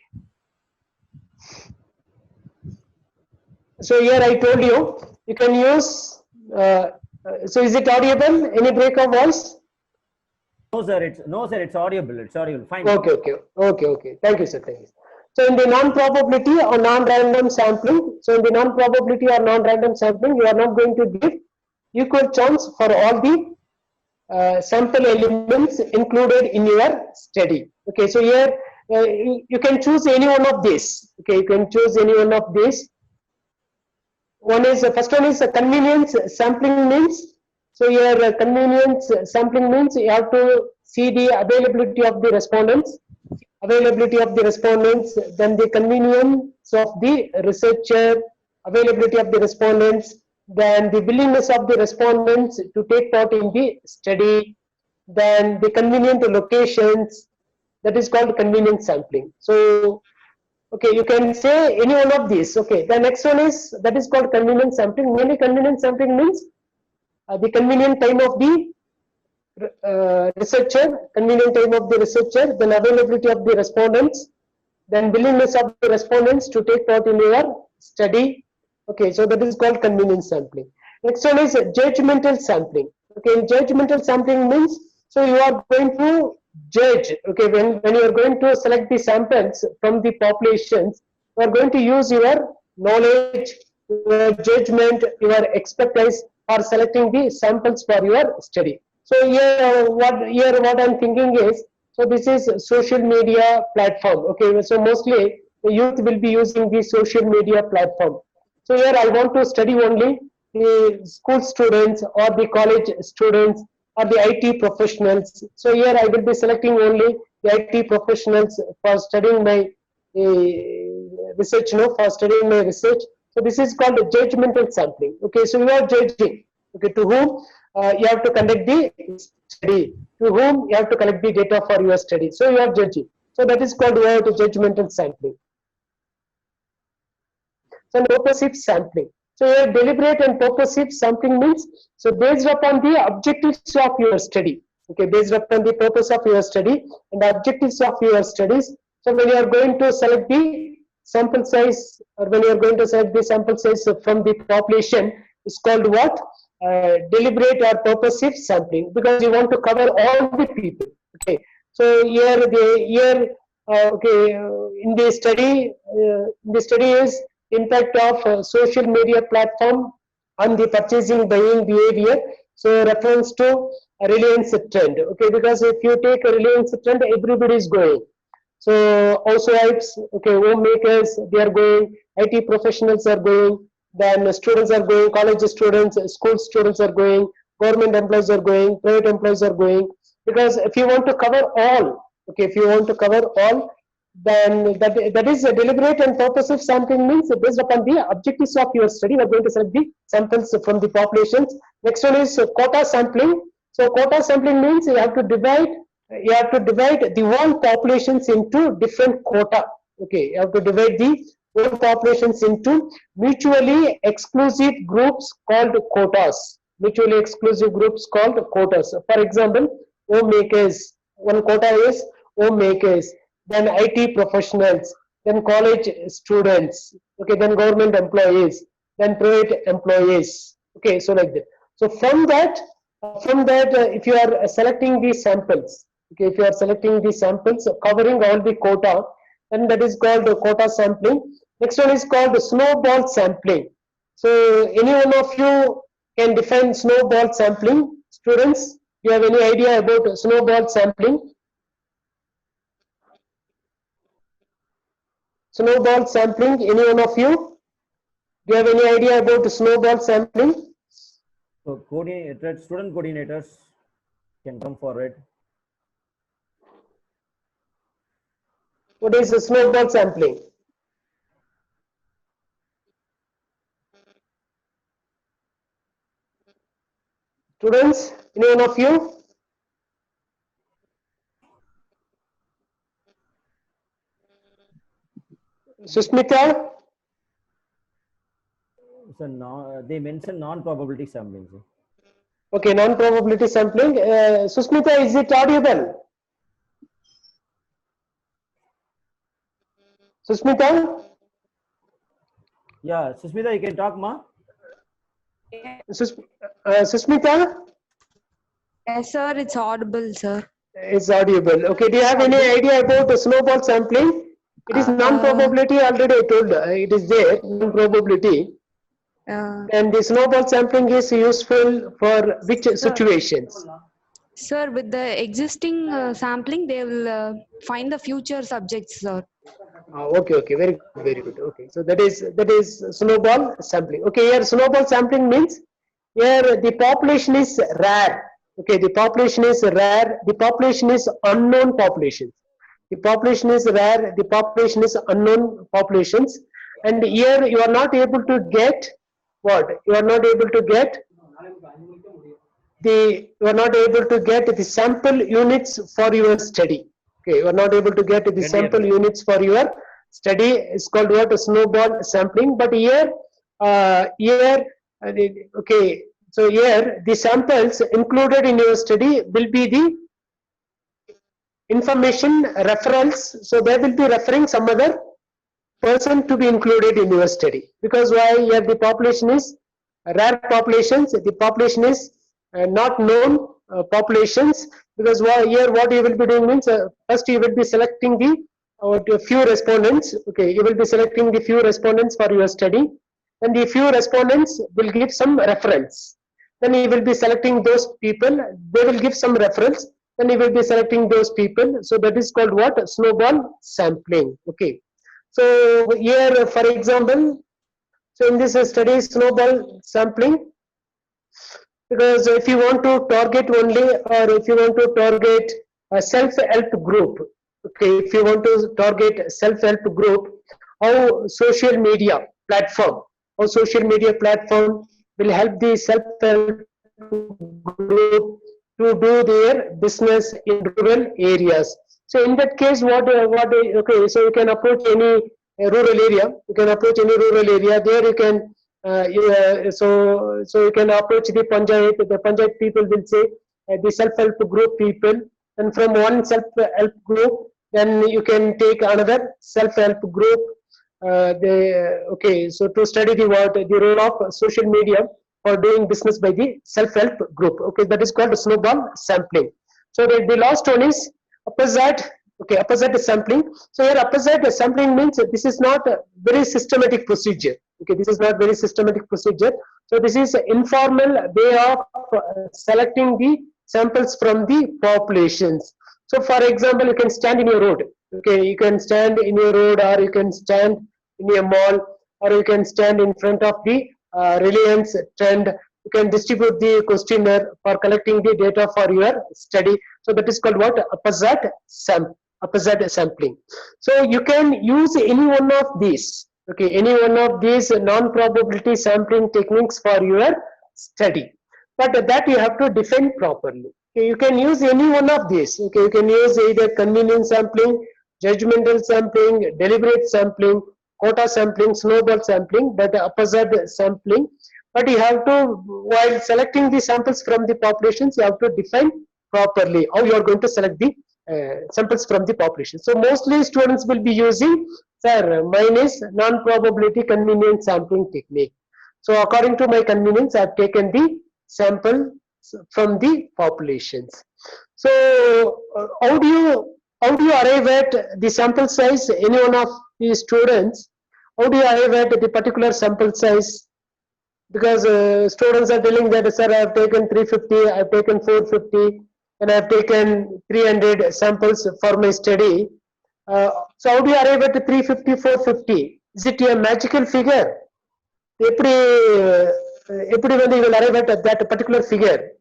So here I told you, you can use So is it audible? Any break of voice? No, sir. It's audible. It's audible. Fine. Okay. Thank you, sir. Thank you. So in the non-probability or non-random sampling, so in the non-probability or non-random sampling, you are not going to give equal chance for all the sample elements included in your study. Okay, so here you can choose any one of these. Okay, you can choose any one of these. First one is a convenience sampling means. So here convenience sampling means you have to see the availability of the respondents, then the convenience of the researcher, availability of the respondents, then the willingness of the respondents to take part in the study, then the convenient locations, that is called convenience sampling. So okay, you can say any one of these. Okay, the next one is that is called convenient sampling. Mainly convenient sampling means the convenient time of the researcher, then availability of the respondents, then willingness of the respondents to take part in your study. Okay, so that is called convenience sampling. Next one is judgmental sampling. Okay, judgmental sampling means so you are going to judge. Okay, when you are going to select the samples from the populations, you are going to use your knowledge, your judgment, your expertise for selecting the samples for your study. So what I'm thinking is, so this is social media platform. Okay, so mostly the youth will be using the social media platform. So here I want to study only the school students or the college students or the IT professionals. So here I will be selecting only the IT professionals for studying my research, for studying my research. So this is called judgmental sampling. Okay, so you are judging. Okay, to whom you have to conduct the study, to whom you have to collect the data for your study. So you are judging. So that is called judgmental sampling. So purposive sampling. So here deliberate and purposive sampling means so based upon the objectives of your study. Okay, based upon the purpose of your study and the objectives of your studies. So when you are going to select the sample size or when you are going to select the sample size from the population, is called what? Deliberate or purposive sampling, because you want to cover all the people. Okay, so in the study is impact of social media platform on the purchasing buying behavior. So reference to Reliance trend. Okay, because if you take a Reliance trend, everybody is going. So housewives, okay, homemakers, they are going, IT professionals are going, then students are going, college students, school students are going, government employees are going, private employees are going. Because if you want to cover all, okay, if you want to cover all, then that is a deliberate and purposive sampling means based upon the objectives of your study, we are going to select the samples from the populations. Next one is quota sampling. So quota sampling means you have to divide the whole populations into different quota. Okay, you have to divide the whole populations into mutually exclusive groups called quotas. Mutually exclusive groups called quotas. For example, homemakers. One quota is homemakers. Then IT professionals. Then college students. Okay, then government employees. Then private employees. Okay, so like that. So from that, if you are selecting these samples, okay, if you are selecting the samples covering all the quota, then that is called quota sampling. Next one is called snowball sampling. So any one of you can define snowball sampling. Students, do you have any idea about snowball sampling? Snowball sampling, any one of you? Do you have any idea about snowball sampling? So student coordinators can come forward. What is snowball sampling? Students, any one of you? Susmita? So now they mentioned non-probability sampling. Sir. Okay, non-probability sampling. Susmita, is it audible? Susmita? Yeah, Susmita, you can talk, ma. Susmita Yes, sir, it's audible, sir. is audible. Okay, do you have any idea about the snowball sampling? It is non-probability, already I told, it is there, non-probability. Uh, And the snowball sampling is useful for which situations? Sir, with the existing sampling, they will find the future subjects, sir. Okay, very good. Okay, so that is snowball sampling. Okay, here snowball sampling means here the population is rare. Okay, the population is rare. The population is unknown populations. The population is rare. The population is unknown populations, and here you are not able to get what? You are not able to get you are not able to get the sample units for your study. Okay, you are not able to get the sample units for your study. It's called what? Snowball sampling. But here, okay, so here the samples included in your study will be the information referrals. So they will be referring some other person to be included in your study. Because why? Here the population is rare populations. The population is not known populations. Because why? Here what you will be doing means first you will be selecting the few respondents. Okay, you will be selecting the few respondents for your study, and the few respondents will give some reference. Then you will be selecting those people. They will give some reference. Then you will be selecting those people. So that is called what? Snowball sampling. Okay. So here, for example, so in this study, snowball sampling, because if you want to target only, or if you want to target a self-help group, okay, if you want to target self-help group, how social media platform will help the self-help group to do their business in rural areas. So in that case, okay, so you can approach any rural area. You can approach any rural area. There you can, so you can approach the panchayat. The panchayat people will say the self-help group people, and from one self-help group, then you can take another self-help group. Okay, so to study the role of social media for doing business by the self-help group. Okay, that is called snowball sampling. So the last one is opposite. Okay, opposite sampling. So here opposite sampling means this is not a very systematic procedure. Okay, this is not very systematic procedure. So this is an informal way of selecting the samples from the populations. So for example, you can stand in your road. Okay, you can stand in your road, or you can stand in a mall, or you can stand in front of the Reliance Trend. You can distribute the questionnaire for collecting the data for your study. So that is called what? Opposite sampling. So you can use any one of these. Okay, any one of these non-probability sampling techniques for your study. But that you have to define properly. Okay, you can use any one of these. Okay, you can use either convenience sampling, judgmental sampling, deliberate sampling, quota sampling, snowball sampling, but opposite sampling. But you have to, while selecting the samples from the populations, you have to define properly how you are going to select the samples from the population. So mostly students will be using, sir, mine is non-probability convenience sampling technique. So according to my convenience, I have taken the sample from the populations. So how do you arrive at the sample size? Any one of the students, how do you arrive at the particular sample size? Because students are telling that, sir, I have taken 350, I have taken 450, and I have taken 300 samples for my study. So how do you arrive at 350, 450? Is it a magical figure? When you will arrive at that particular figure?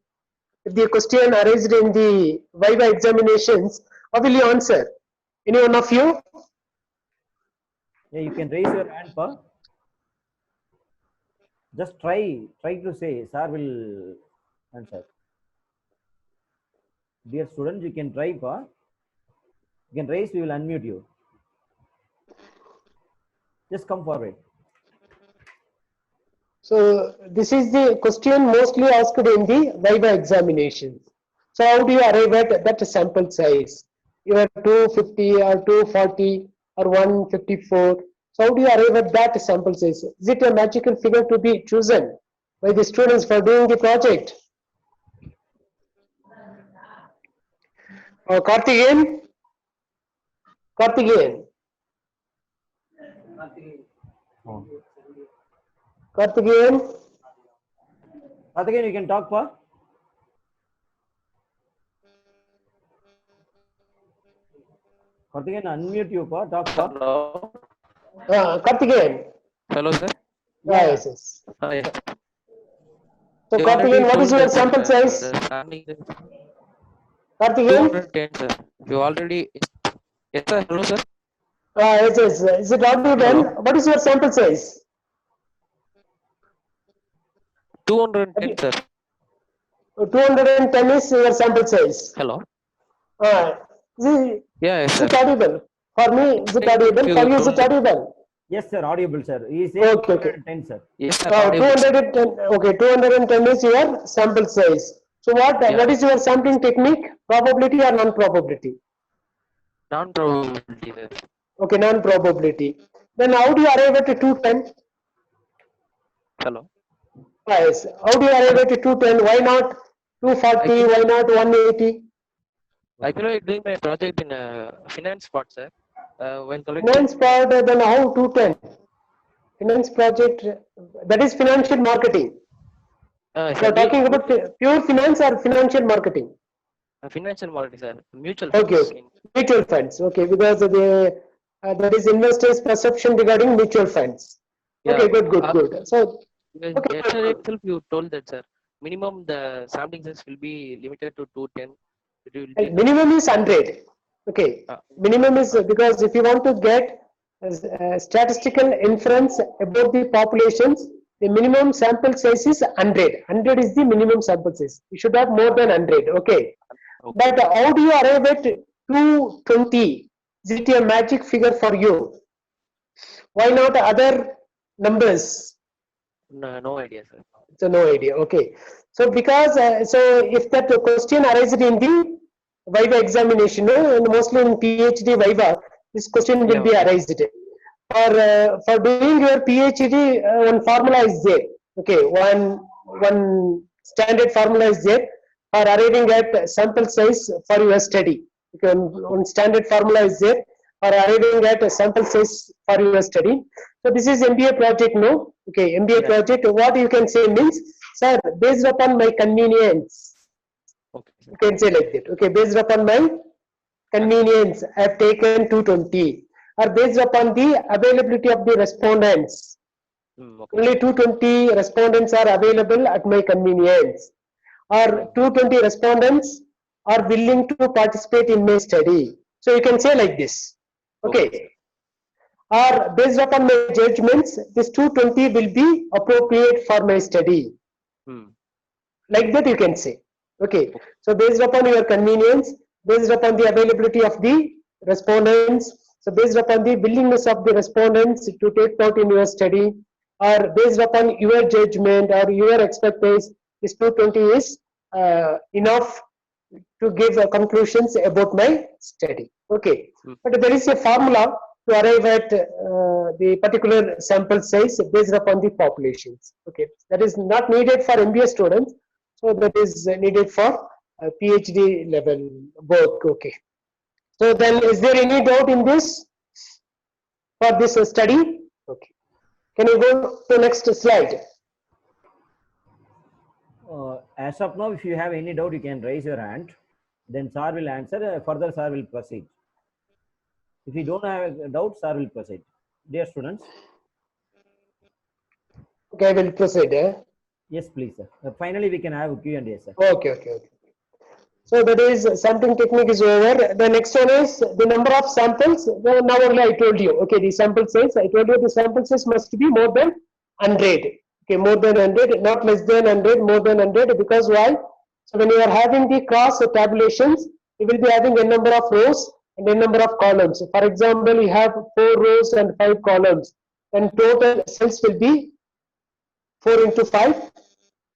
If the question arised in the Viva examinations, how will you answer? Any one of you? Yeah, you can raise your hand, Pa. Just try to say, sir will answer. Dear students, you can try, Pa. You can raise, we will unmute you. Just come forward. So this is the question mostly asked in the Viva examinations. So how do you arrive at that sample size? You are 250 or 240 or 154. So how do you arrive at that sample size? Is it a magical figure to be chosen? by the students for doing the project? Karthikeyan? Karthikeyan? Karthikeyan? Again, you can talk, Pa. Again, unmute you, Pa. Talk, Pa. Hello. Karthikeyan? Hello, sir. Yes, yes. Yes. So You already Karthikeyan, what is told your that, sample size? the sampling is Karthikeyan? 210, sir. You already. Yes, sir. Hello, sir. Yes, yes. Is it audible? Hello. What is your sample size? 210, sir. 210 is your sample size. Hello. Is it, Yeah, yes, is sir. it audible? For me, is it audible? You For you, is told it audible? Yes, sir. Audible, sir. He says Okay, okay. 210, sir. Yes, sir. Audible. 210, okay, 210 is your sample size. So what Yeah. is your sampling technique? Probability or non-probability? Non-probability, sir. Okay, non-probability. Then how do you arrive at 210? Hello. Yes. How do you arrive at 210? Why not 240? Why not 180? Actually, I'm doing my project in finance part, sir. When collecting. Finance part, then how 210? Finance project, that is financial marketing. Sir, You are talking about pure finance or financial marketing? financial marketing, sir. Mutual Okay, funds. okay. Mutual funds, okay, because there is investors' perception regarding mutual funds. Okay, good, good, good. So, okay, good, Yesterday good. itself you told that, sir. Minimum the sampling size will be limited to 210. It will be Minimum is 100. Okay, minimum is because if you want to get statistical inference about the populations, the minimum sample size is 100. 100 is the minimum sample size. You should have more than 100. Okay. Okay. But how do you arrive at 220? Is it a magic figure for you? Why not other numbers? No idea, sir. So no idea. Okay. So because so if that question arises in the Viva examination, and mostly in PhD Viva, this question will Yeah, be okay. arised. For doing your PhD, one formula is there. Okay, one standard formula is there for arriving at sample size for your study. Okay, one standard formula is there for arriving at a sample size for your study. So this is MBA project, no? Okay, MBA project. What you can say means, sir, based upon my convenience. Okay, sir. You can say like that. Okay, based upon my convenience, I have taken 220. Or based upon the availability of the respondents. Okay. Only 220 respondents are available at my convenience. Or 220 respondents are willing to participate in my study. So you can say like this. Okay. Or based upon my judgments, this 220 will be appropriate for my study. Like that you can say. Okay. So based upon your convenience, based upon the availability of the respondents, so based upon the willingness of the respondents to take part in your study, or based upon your judgment or your expertise, this 220 is enough to give conclusions about my study. Okay. But there is a formula to arrive at the particular sample size based upon the populations. Okay. That is not needed for MBA students. So that is needed for PhD level work. Okay. So then, is there any doubt in this for this study? Okay. Can you go to next slide? As of now, if you have any doubt, you can raise your hand. Then sir will answer. Further, sir will proceed. If you don't have a doubt, sir will proceed. Dear students. Okay, I will proceed. Yes, please, sir. Finally, we can have a Q&A, sir. Okay, okay, okay. So that is sampling technique is over. The next one is the number of samples. Well, now only I told you. Okay, the sample size. I told you the sample size must be more than 100. Okay, more than 100, not less than 100, more than 100. Because why? So when you are having the cross tabulations, you will be having a number of rows and a number of columns. For example, you have 4 rows and 5 columns. And total cells will be 4 into 5.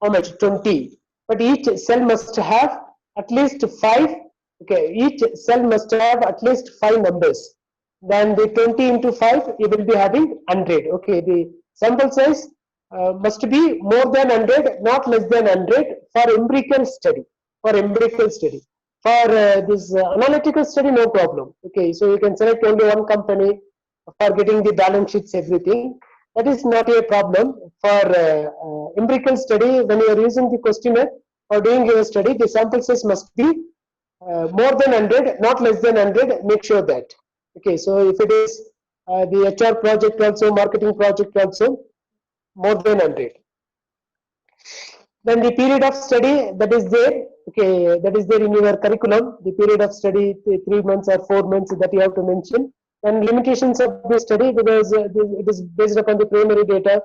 How much? 20. But each cell must have at least 5. Okay, each cell must have at least 5 numbers. Then the 20 into 5, you will be having 100. Okay, the sample size must be more than 100, not less than 100 for empirical study. For empirical study. For this analytical study, no problem. Okay, so you can select only one company for getting the balance sheets, everything. That is not a problem. For empirical study, when you are using the questionnaire or doing your study, the sample size must be more than 100, not less than 100. Make sure that. Okay, so if it is the HR project also, marketing project also, more than 100. Then the period of study that is there, okay, that is there in your curriculum. The period of study, 3 months or 4 months, that you have to mention. And limitations of the study, because it is based upon the primary data.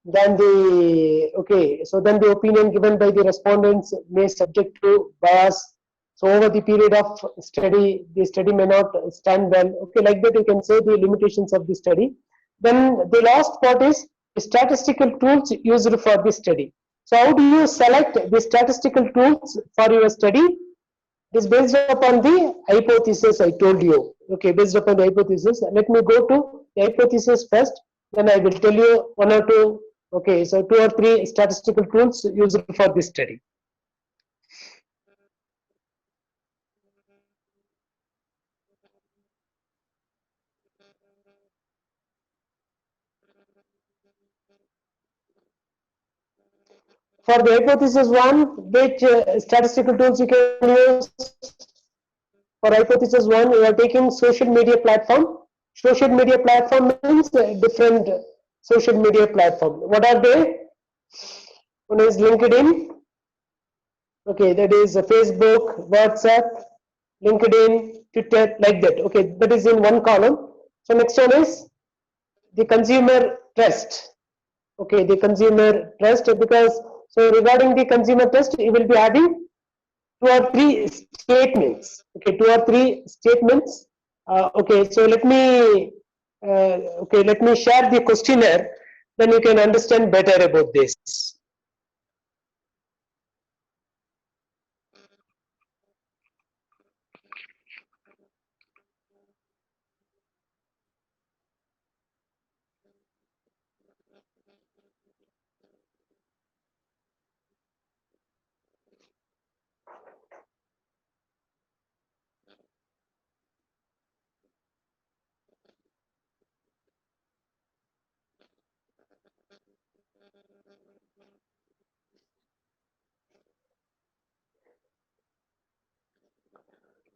Then the, okay, so then the opinion given by the respondents may subject to bias. So over the period of study, the study may not stand well. Okay, like that you can say the limitations of the study. Then the last part is statistical tools used for the study. So how do you select the statistical tools for your study? It is based upon the hypothesis I told you. Okay, based upon the hypothesis. Let me go to the hypothesis first. Then I will tell you one or two. Okay, so 2 or 3 statistical tools used for this study. For the hypothesis 1, which statistical tools you can use? For hypothesis 1, you are taking social media platform. Social media platform means different social media platform. What are they? One is LinkedIn. Okay, that is Facebook, WhatsApp, LinkedIn, Twitter, like that. Okay, that is in one column. So next one is the consumer trust. Okay, the consumer trust, because so regarding the consumer trust, you will be having 2 or 3 statements. Okay, 2 or 3 statements. Okay, so let me share the questionnaire. Then you can understand better about this.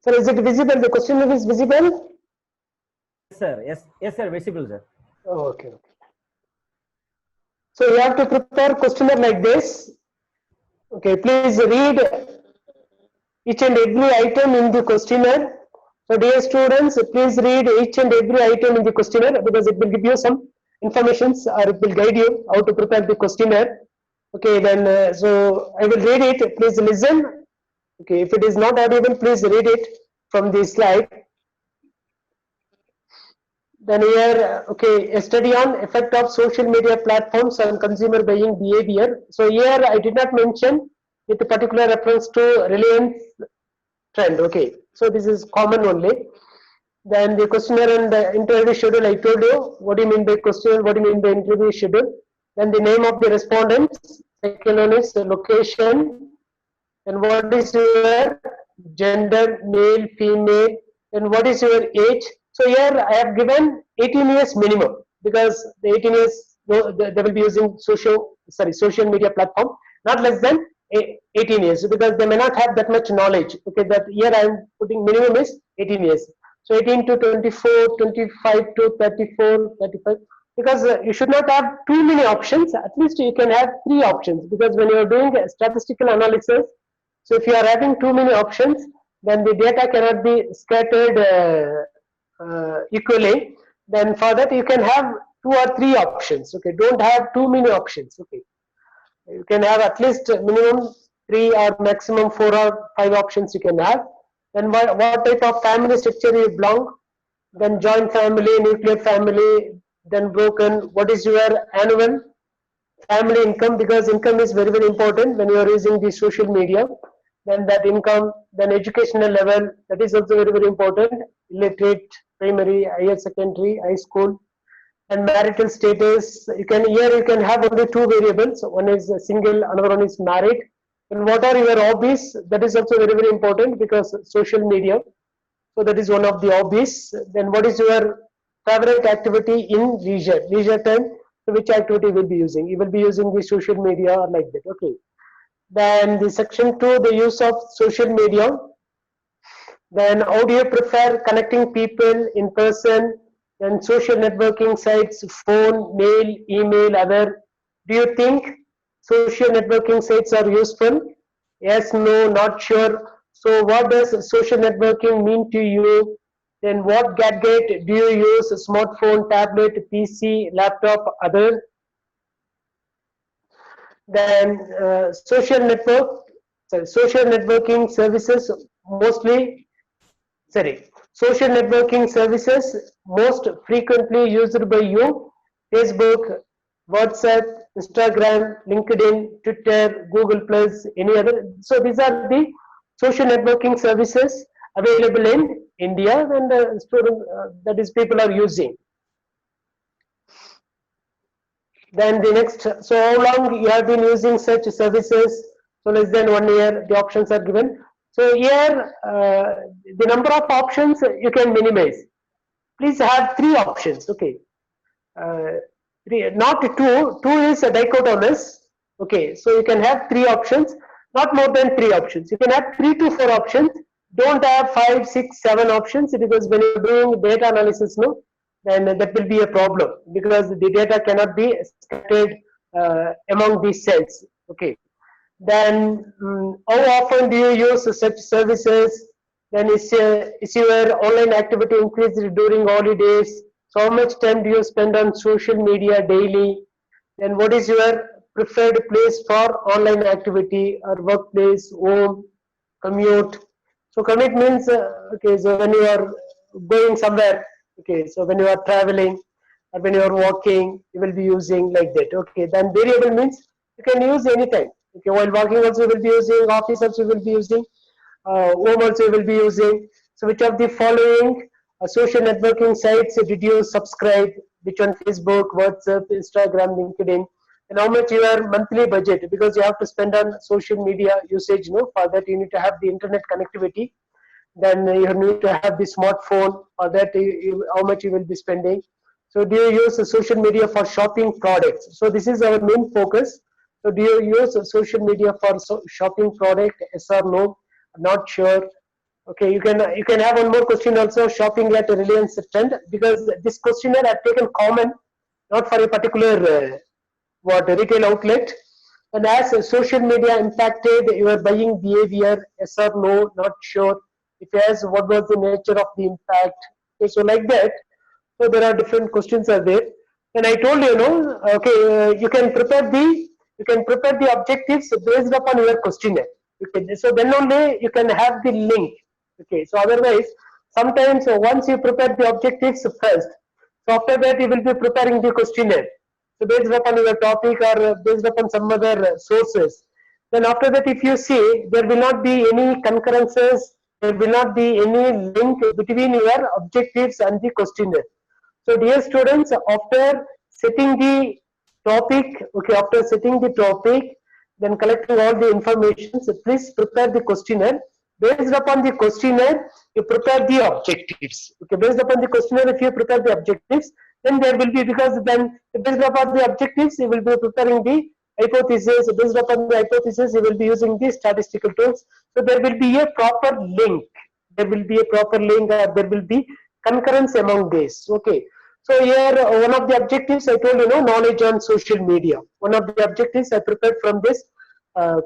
So is it visible? The questionnaire is visible? Yes, sir. Yes, sir. Visible, sir. Oh, okay. So you have to prepare questionnaire like this. Okay, please read each and every item in the questionnaire. So dear students, please read each and every item in the questionnaire, because it will give you some informations, or it will guide you how to prepare the questionnaire. Okay, then so I will read it. Please listen. Okay, if it is not audible, please read it from the slide. Then here, okay, a study on effect of social media platforms on consumer buying behavior. So here I did not mention with a particular reference to Reliance trend. Okay, so this is common only. Then the questionnaire and the interview schedule, I told you. What do you mean by questionnaire? What do you mean by interview schedule? Then the name of the respondents. Second one is the location. And what is your gender, male, female, and what is your age? So here I have given 18 years minimum, because the 18 years they will be using social media platform, not less than 18 years, because they may not have that much knowledge. Okay, that here I am putting minimum is 18 years. So 18 to 24, 25 to 34, 35. Because you should not have too many options. At least you can have 3 options, because when you are doing a statistical analysis, so if you are having too many options, then the data cannot be scattered equally. Then for that you can have 2 or 3 options. Okay, don't have too many options. Okay, you can have at least minimum 3 or maximum 4 or 5 options you can have. Then what type of family structure you belong? Then joint family, nuclear family, then broken. What is your annual family income? Because income is very, very important when you are using the social media. Then that income, then educational level, that is also very, very important. Illiterate, primary, higher secondary, high school. And marital status, you can have only two variables. One is single, another one is married. And what are your hobbies? That is also very, very important because social media. So that is one of the hobbies. Then what is your favorite activity in leisure time? So which activity you will be using? You will be using the social media or like that. Okay. Then the section 2, the use of social media. Then how do you prefer connecting people in person? Then social networking sites, phone, mail, email, other. Do you think social networking sites are useful? Yes, no, not sure. So what does social networking mean to you? Then what gadget do you use? Smartphone, tablet, PC, laptop, other? Then social networking services mostly, social networking services most frequently used by you: Facebook, WhatsApp, Instagram, LinkedIn, Twitter, Google Plus, any other. So these are the social networking services available in India, and that is people are using. Then the next, so how long you have been using such services? So less than 1 year, the options are given. So here, the number of options you can minimize. Please have 3 options, okay. Not 2, 2 is a dichotomous, okay. So you can have 3 options, not more than 3 options. You can have 3 to 4 options. Don't have 5, 6, 7 options, because when you're doing data analysis, no, then that will be a problem because the data cannot be scattered among these cells. Okay. Then how often do you use such services? Then is your online activity increased during holidays? So how much time do you spend on social media daily? Then what is your preferred place for online activity, or workplace, home, commute? So commute means okay, so when you are going somewhere, okay, so when you are traveling or when you are walking, you will be using like that. Okay, then variable means you can use anytime. Okay, while walking also you will be using, office also you will be using, home also you will be using. So which of the following social networking sites did you subscribe? Which on Facebook, WhatsApp, Instagram, LinkedIn? And how much your monthly budget, because you have to spend on social media usage, for that you need to have the internet connectivity. Then you need to have the smartphone, or that how much you will be spending. So do you use social media for shopping products? So this is our main focus. So do you use social media for shopping product? Yes or no? Not sure. Okay, you can have one more question also, shopping at Reliance Trend, because this questionnaire I've taken common, not for a particular retail outlet. And as social media impacted your buying behavior? Yes or no? Not sure. If yes, what was the nature of the impact? Okay, so like that. So there are different questions are there. And I told you, okay, you can prepare the objectives based upon your questionnaire. Okay, so then only you can have the link. Okay, so otherwise, sometimes once you prepare the objectives first, so after that you will be preparing the questionnaire. So based upon your topic or based upon some other sources. Then after that, if you see, there will not be any concurrences, there will not be any link between your objectives and the questionnaire. So dear students, after setting the topic, okay, after setting the topic, then collecting all the information, so please prepare the questionnaire. Based upon the questionnaire, you prepare the objectives. Okay, based upon the questionnaire, if you prepare the objectives, then there will be, because then based upon the objectives, you will be preparing the hypothesis. Based upon the hypothesis, you will be using the statistical tools. So there will be a proper link. There will be a proper link, or there will be concurrence among these. Okay. So here, one of the objectives I told you, knowledge on social media. One of the objectives I prepared from this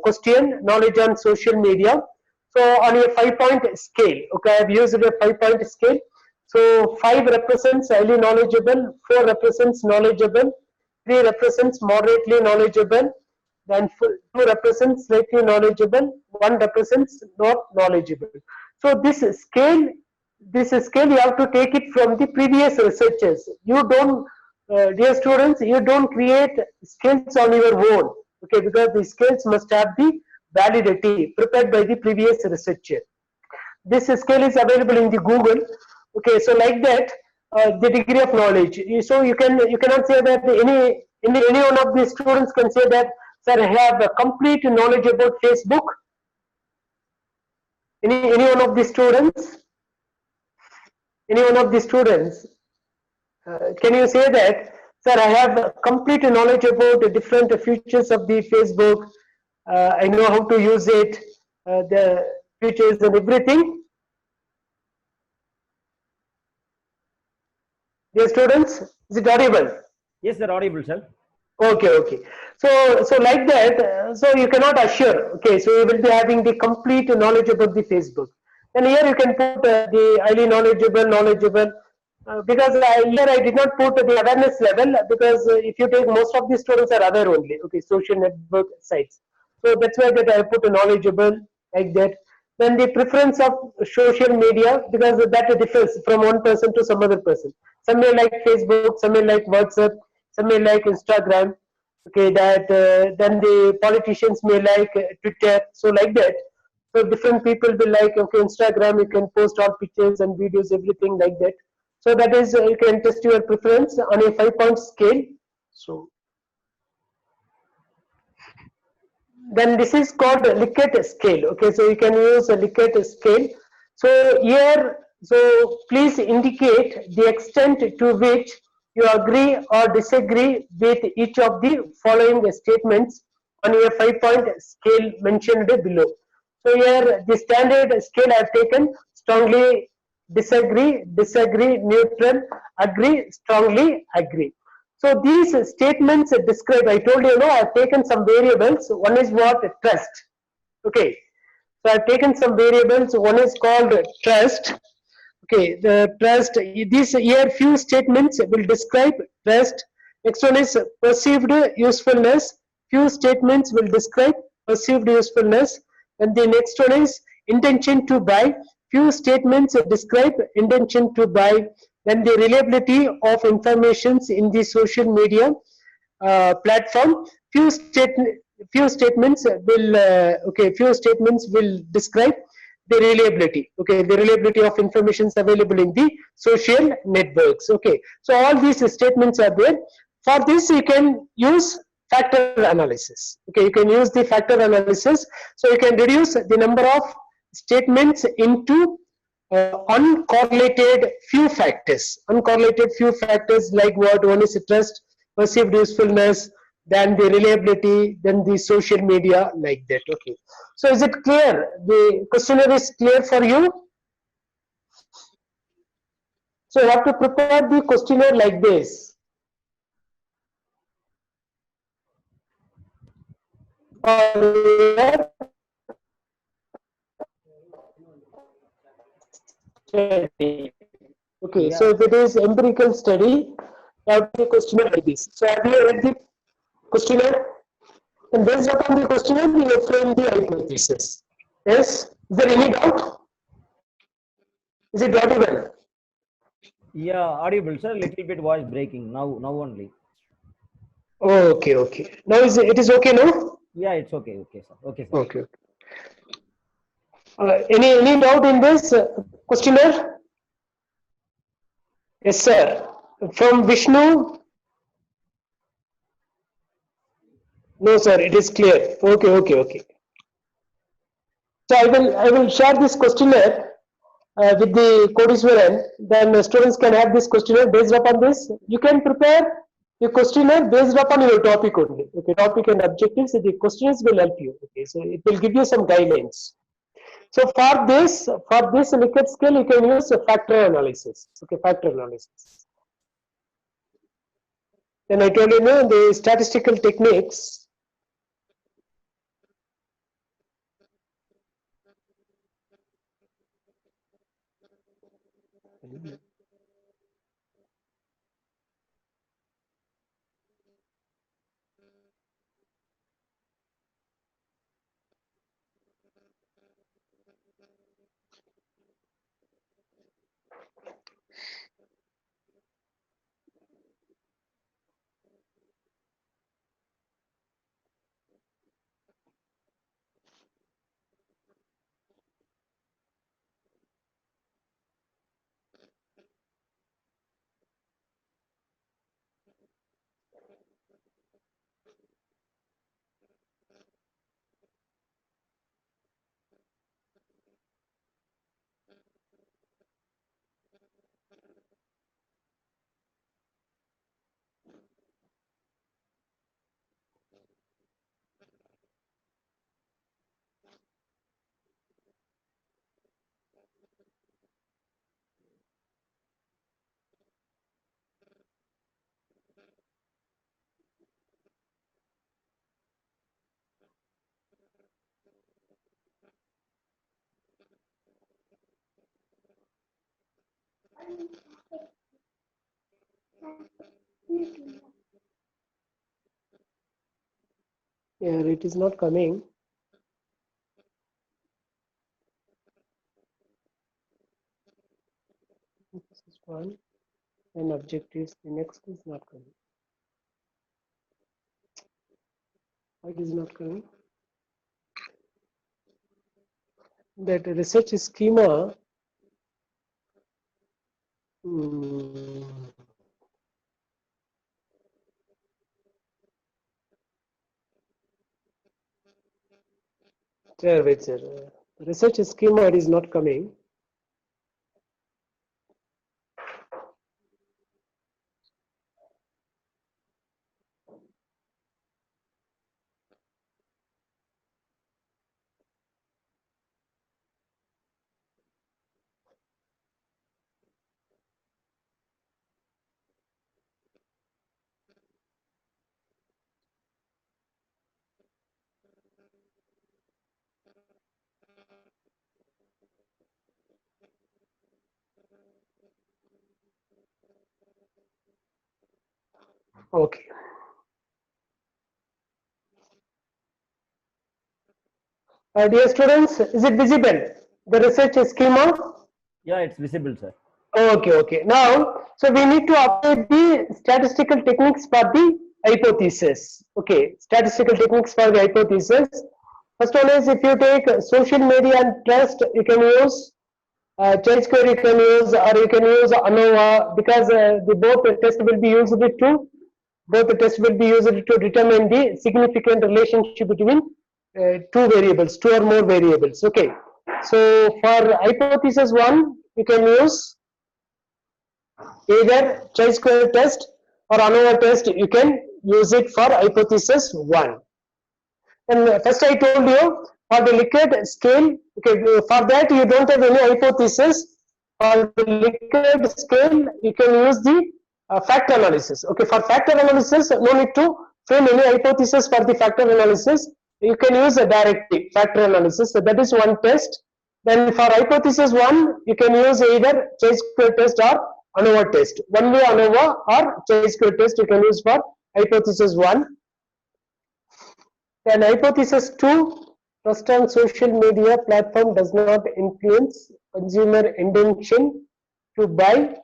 question, knowledge on social media. So on a 5-point scale, okay, I have used a 5-point scale. So 5 represents highly knowledgeable, 4 represents knowledgeable, 3 represents moderately knowledgeable, then 2 represents slightly knowledgeable, 1 represents not knowledgeable. So this scale you have to take it from the previous researchers. You don't, dear students, you don't create scales on your own, okay, because the scales must have the validity prepared by the previous researcher. This scale is available in the Google. Okay, so like that, the degree of knowledge. So you cannot say that any one of the students can say that, sir, I have a complete knowledge about Facebook. Any one of the students, can you say that, sir, I have a complete knowledge about the different features of the Facebook. I know how to use it, the features and everything. Dear students, is it audible? Yes, sir, audible, sir. Okay. So like that, so you cannot assure. Okay, so you will be having the complete knowledge about the Facebook. And here you can put the highly knowledgeable, because here I did not put the awareness level, because if you take, most of the students are aware only. Okay, social network sites. So that's why that I put a knowledgeable like that. Then the preference of social media, because that differs from one person to some other person. Some may like Facebook, some may like WhatsApp, some may like Instagram. Okay, that then the politicians may like Twitter. So like that. So different people will like, okay, Instagram, you can post all pictures and videos, everything like that. So that is, you can test your preference on a 5-point scale. So then this is called a Likert scale. Okay, so you can use a Likert scale. So here, so please indicate the extent to which you agree or disagree with each of the following statements on your 5-point scale mentioned below. So here the standard scale I have taken: strongly disagree, neutral, agree, strongly agree. So these statements describe, I told you, I have taken some variables. One is what? Trust. Okay. So I have taken some variables. One is called trust. Okay, the trust, these here few statements will describe trust. Next one is perceived usefulness. Few statements will describe perceived usefulness. And the next one is intention to buy. Few statements describe intention to buy. Then the reliability of informations in the social media platform. Few statements will few statements will describe the reliability. Okay, the reliability of information is available in the social networks. Okay, so all these statements are there. For this you can use factor analysis. Okay, you can use the factor analysis. So you can reduce the number of statements into uncorrelated few factors. Uncorrelated few factors like what? One is trust, perceived usefulness, then the reliability, then the social media, like that. Okay, so is it clear? The questionnaire is clear for you? So you have to prepare the questionnaire like this. Okay, Yeah. so if it is empirical study, you have the questionnaire like this. So have you read the questionnaire? And based upon the questionnaire, you frame the hypothesis. Yes? Is there any doubt? Is it audible? Yeah, audible, sir. Little bit voice breaking now only. Okay. Now it is okay now? Yeah, it's okay. Okay, sir. Okay, sir. Okay. Any doubt in this questionnaire? Yes, sir. From Vishnu? No, sir. It is clear. Okay. So I will share this questionnaire with the Codiswaran. Then students can have this questionnaire. Based upon this, you can prepare the questionnaire based upon your topic only. Okay, topic and objectives. The questionnaires will help you. Okay, so it will give you some guidelines. So for this Likert scale, you can use a factor analysis. Okay, factor analysis. Then I told you, the statistical techniques. Here it is not coming. This is one. And objectives, the next is not coming. Why it is not coming? That research schema. Sir, wait, sir. Research schema is not coming. Okay. Dear students, is it visible? The research schema? Yeah, it's visible, sir. Okay, okay. Now, so we need to apply the statistical techniques for the hypothesis. Okay, statistical techniques for the hypothesis. First one is, if you take social media and trust, you can use chi-square, you can use, or you can use ANOVA, because the both test will be used to determine the significant relationship between two variables, two or more variables. Okay, so for hypothesis 1, you can use either chi-square test or ANOVA test. You can use it for hypothesis 1. And first I told you, for the Likert scale, okay, for that you don't have any hypothesis. For the Likert scale, you can use the factor analysis. Okay, for factor analysis, no need to frame any hypothesis for the factor analysis. You can use a direct factor analysis. So that is one test. Then for hypothesis 1, you can use either chi-square test or ANOVA test. One way ANOVA or chi-square test you can use for hypothesis 1. Then hypothesis 2, trust on social media platform does not influence consumer intention to buy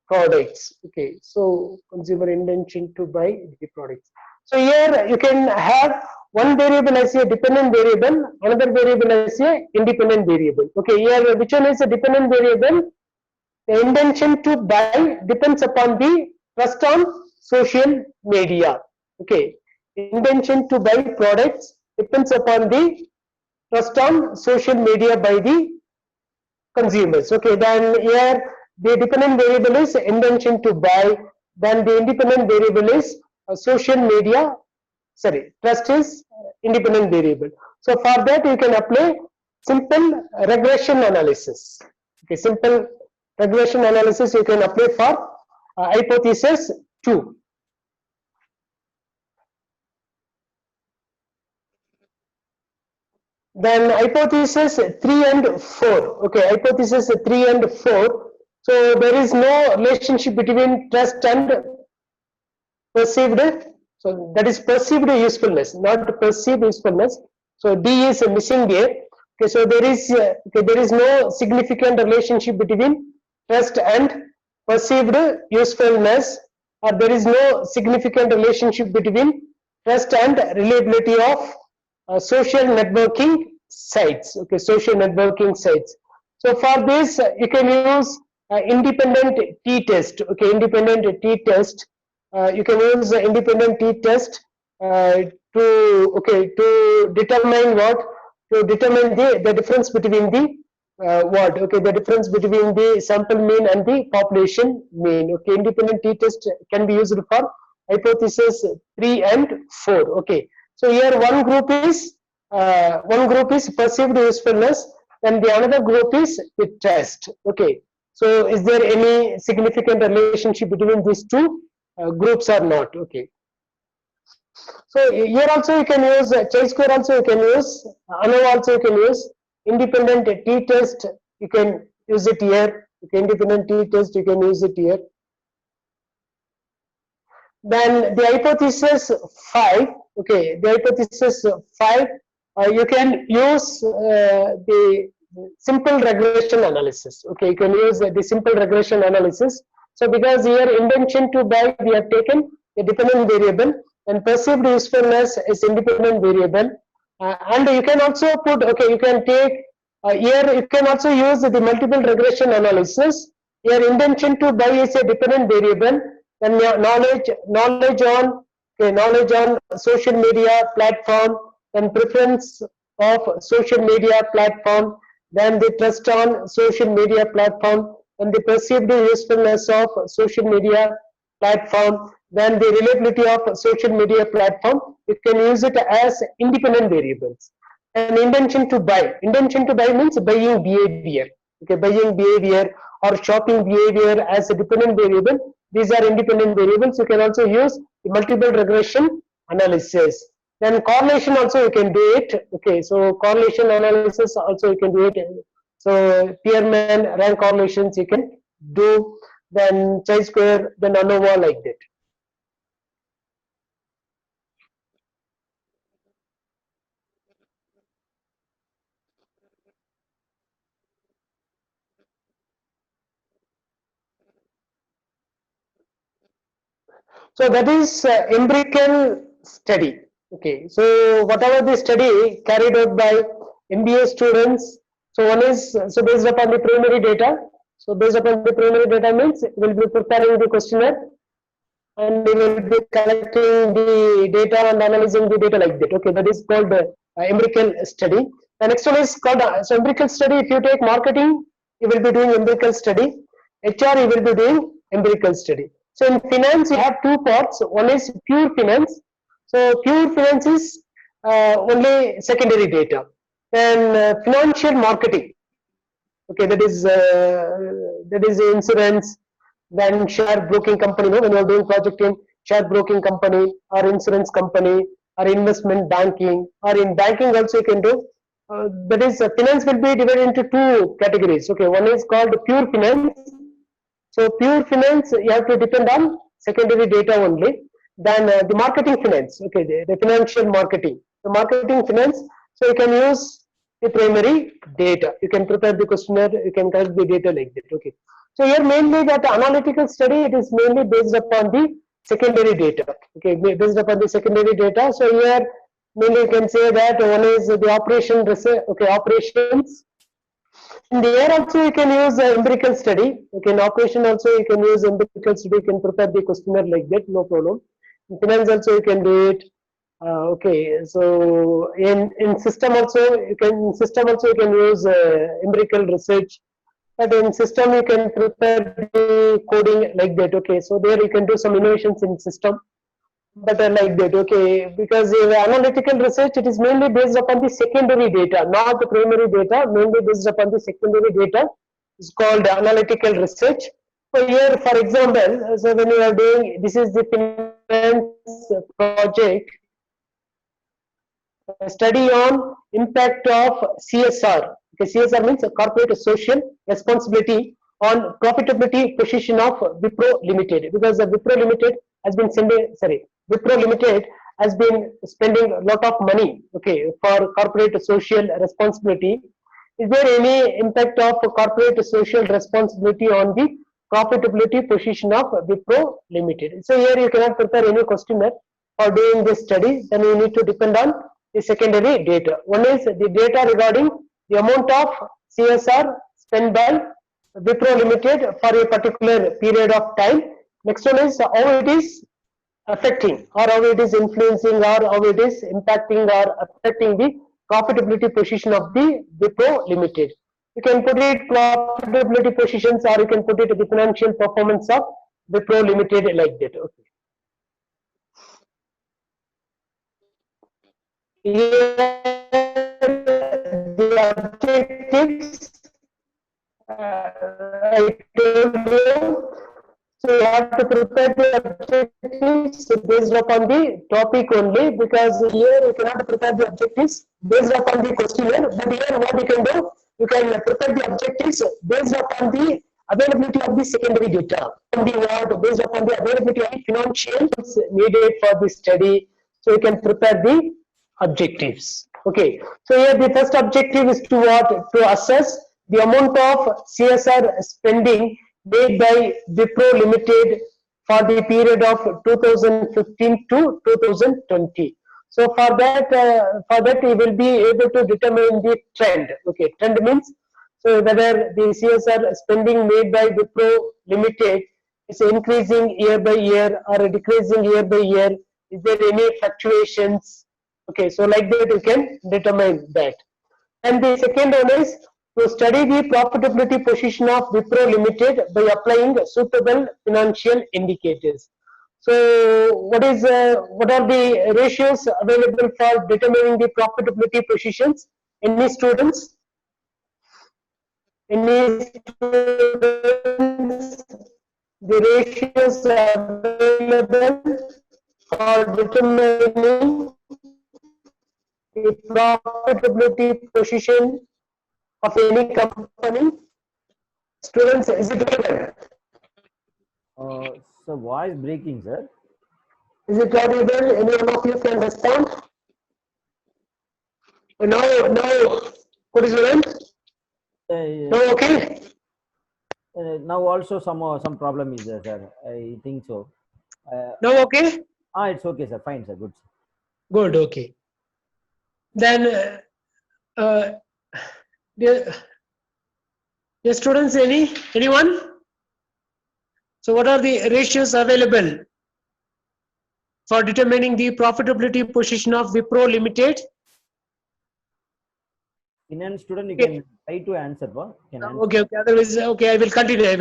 products. Okay, so consumer intention to buy the products. So here you can have one variable as a dependent variable, another variable as a independent variable. Okay, here which one is a dependent variable? The intention to buy depends upon the trust on social media. Okay, intention to buy products depends upon the trust on social media by the consumers. Okay, then here the dependent variable is intention to buy, then the independent variable is social media, trust is independent variable. So for that you can apply simple regression analysis. Okay, simple regression analysis you can apply for hypothesis 2. Then hypothesis 3 and 4. Okay, hypothesis 3 and 4. So there is no relationship between trust and perceived. So that is perceived usefulness, not perceived usefulness. So D is missing here. Okay, so there is no significant relationship between trust and perceived usefulness, or there is no significant relationship between trust and reliability of social networking sites. Okay, social networking sites. So for this you can use independent t-test. Okay, independent t-test. You can use independent t-test to determine what, to determine the difference between the what, okay, the difference between the sample mean and the population mean. Okay, independent t-test can be used for hypothesis 3 and 4. Okay, so here one group is perceived usefulness, and the another group is the test. Okay, so is there any significant relationship between these two groups or not? Okay, so here also you can use chi-square, also you can use ANOVA, also you can use independent t-test, you can use it here. Okay, independent t-test you can use it here. Then the hypothesis 5, okay, the hypothesis 5, you can use the simple regression analysis. Okay, you can use the simple regression analysis. So because here intention to buy, we have taken a dependent variable, and perceived usefulness is independent variable, and you can also put, okay, you can take here you can also use the multiple regression analysis. Here intention to buy is a dependent variable, then knowledge on social media platform, then preference of social media platform, then the trust on social media platform, and the perceived usefulness of social media platform, then the reliability of social media platform. You can use it as independent variables. And intention to buy means buying behavior. Okay, buying behavior or shopping behavior as a dependent variable. These are independent variables. You can also use the multiple regression analysis. Then correlation also you can do it. Okay, so correlation analysis also you can do it. So Pearman rank correlations you can do. Then chi-square, then ANOVA, like that. So that is empirical study. Okay, so whatever the study carried out by MBA students, so one is, so based upon the primary data. So based upon the primary data means we will be preparing the questionnaire, and we will be collecting the data and analyzing the data, like that. Okay, that is called empirical study. The next one is called so empirical study. If you take marketing, you will be doing empirical study. HR, you will be doing empirical study. So in finance, you have two parts. One is pure finance. So pure finance is only secondary data. Then financial marketing. Okay, that is insurance. Then share broking company. No, when you are doing project in share broking company or insurance company or investment banking, or in banking also you can do. That is finance will be divided into two categories. Okay, one is called pure finance. So pure finance, you have to depend on secondary data only. Then the marketing finance, okay, the financial marketing, the marketing finance. So you can use the primary data. You can prepare the questionnaire, you can collect the data, like that. Okay. So here mainly that analytical study, it is mainly based upon the secondary data. Okay, based upon the secondary data. So here mainly you can say that one is the operation research. Okay, operations. In the air also you can use empirical study. Okay, in operation also you can use empirical study. You can prepare the questionnaire, like that, no problem. In finance also you can do it. Okay, so in system also you can use empirical research. But in system you can prepare the coding, like that. Okay, so there you can do some innovations in system. But like that, okay, because analytical research, it is mainly based upon the secondary data, not the primary data, mainly based upon the secondary data. It's called analytical research. So here, for example, so when you are doing, this is the finance project, study on impact of CSR. Okay, CSR means corporate social responsibility on profitability position of Wipro Limited, because the Wipro Limited has been Wipro Limited has been spending a lot of money, okay, for corporate social responsibility. Is there any impact of corporate social responsibility on the profitability position of Wipro Limited? So here you cannot prepare any questionnaire for doing this study. Then you need to depend on the secondary data. One is the data regarding the amount of CSR spent by Wipro Limited for a particular period of time. Next one is how it is affecting, or how it is influencing, or how it is impacting or affecting the profitability position of the Wipro Limited. You can put it profitability positions, or you can put it the financial performance of Wipro Limited like that. Okay. Here the objectives I told you. So you have to prepare the objectives based upon the topic only, because here you cannot prepare the objectives based upon the questionnaire. But here what you can do, you can prepare the objectives based upon the availability of the secondary data, and the what based upon the availability of the financials needed for the study. So you can prepare the objectives. Okay. So here the first objective is to what? To assess the amount of CSR spending made by Wipro Limited for the period of 2015 to 2020. So for that we will be able to determine the trend. Okay, trend means so whether the CSR spending made by Wipro Limited is increasing year by year or decreasing year by year. Is there any fluctuations? Okay, so like that you can determine that. And the second one is to study the profitability position of Wipro Limited by applying suitable financial indicators. So what are the ratios available for determining the profitability positions? Any students? Any students? The ratios available for determining the profitability position of any company. Students, is it clear? So voice breaking, sir. Is it audible? Any one of you can respond? Now, what is your name? No, okay. Now also some problem is there, sir. I think so. No, okay. It's okay, sir. Fine, sir. Good. Good, okay. Then, dear students, anyone? So, what are the ratios available for determining the profitability position of Wipro Limited? Finance student, you can try to answer. Okay. Otherwise, okay, I will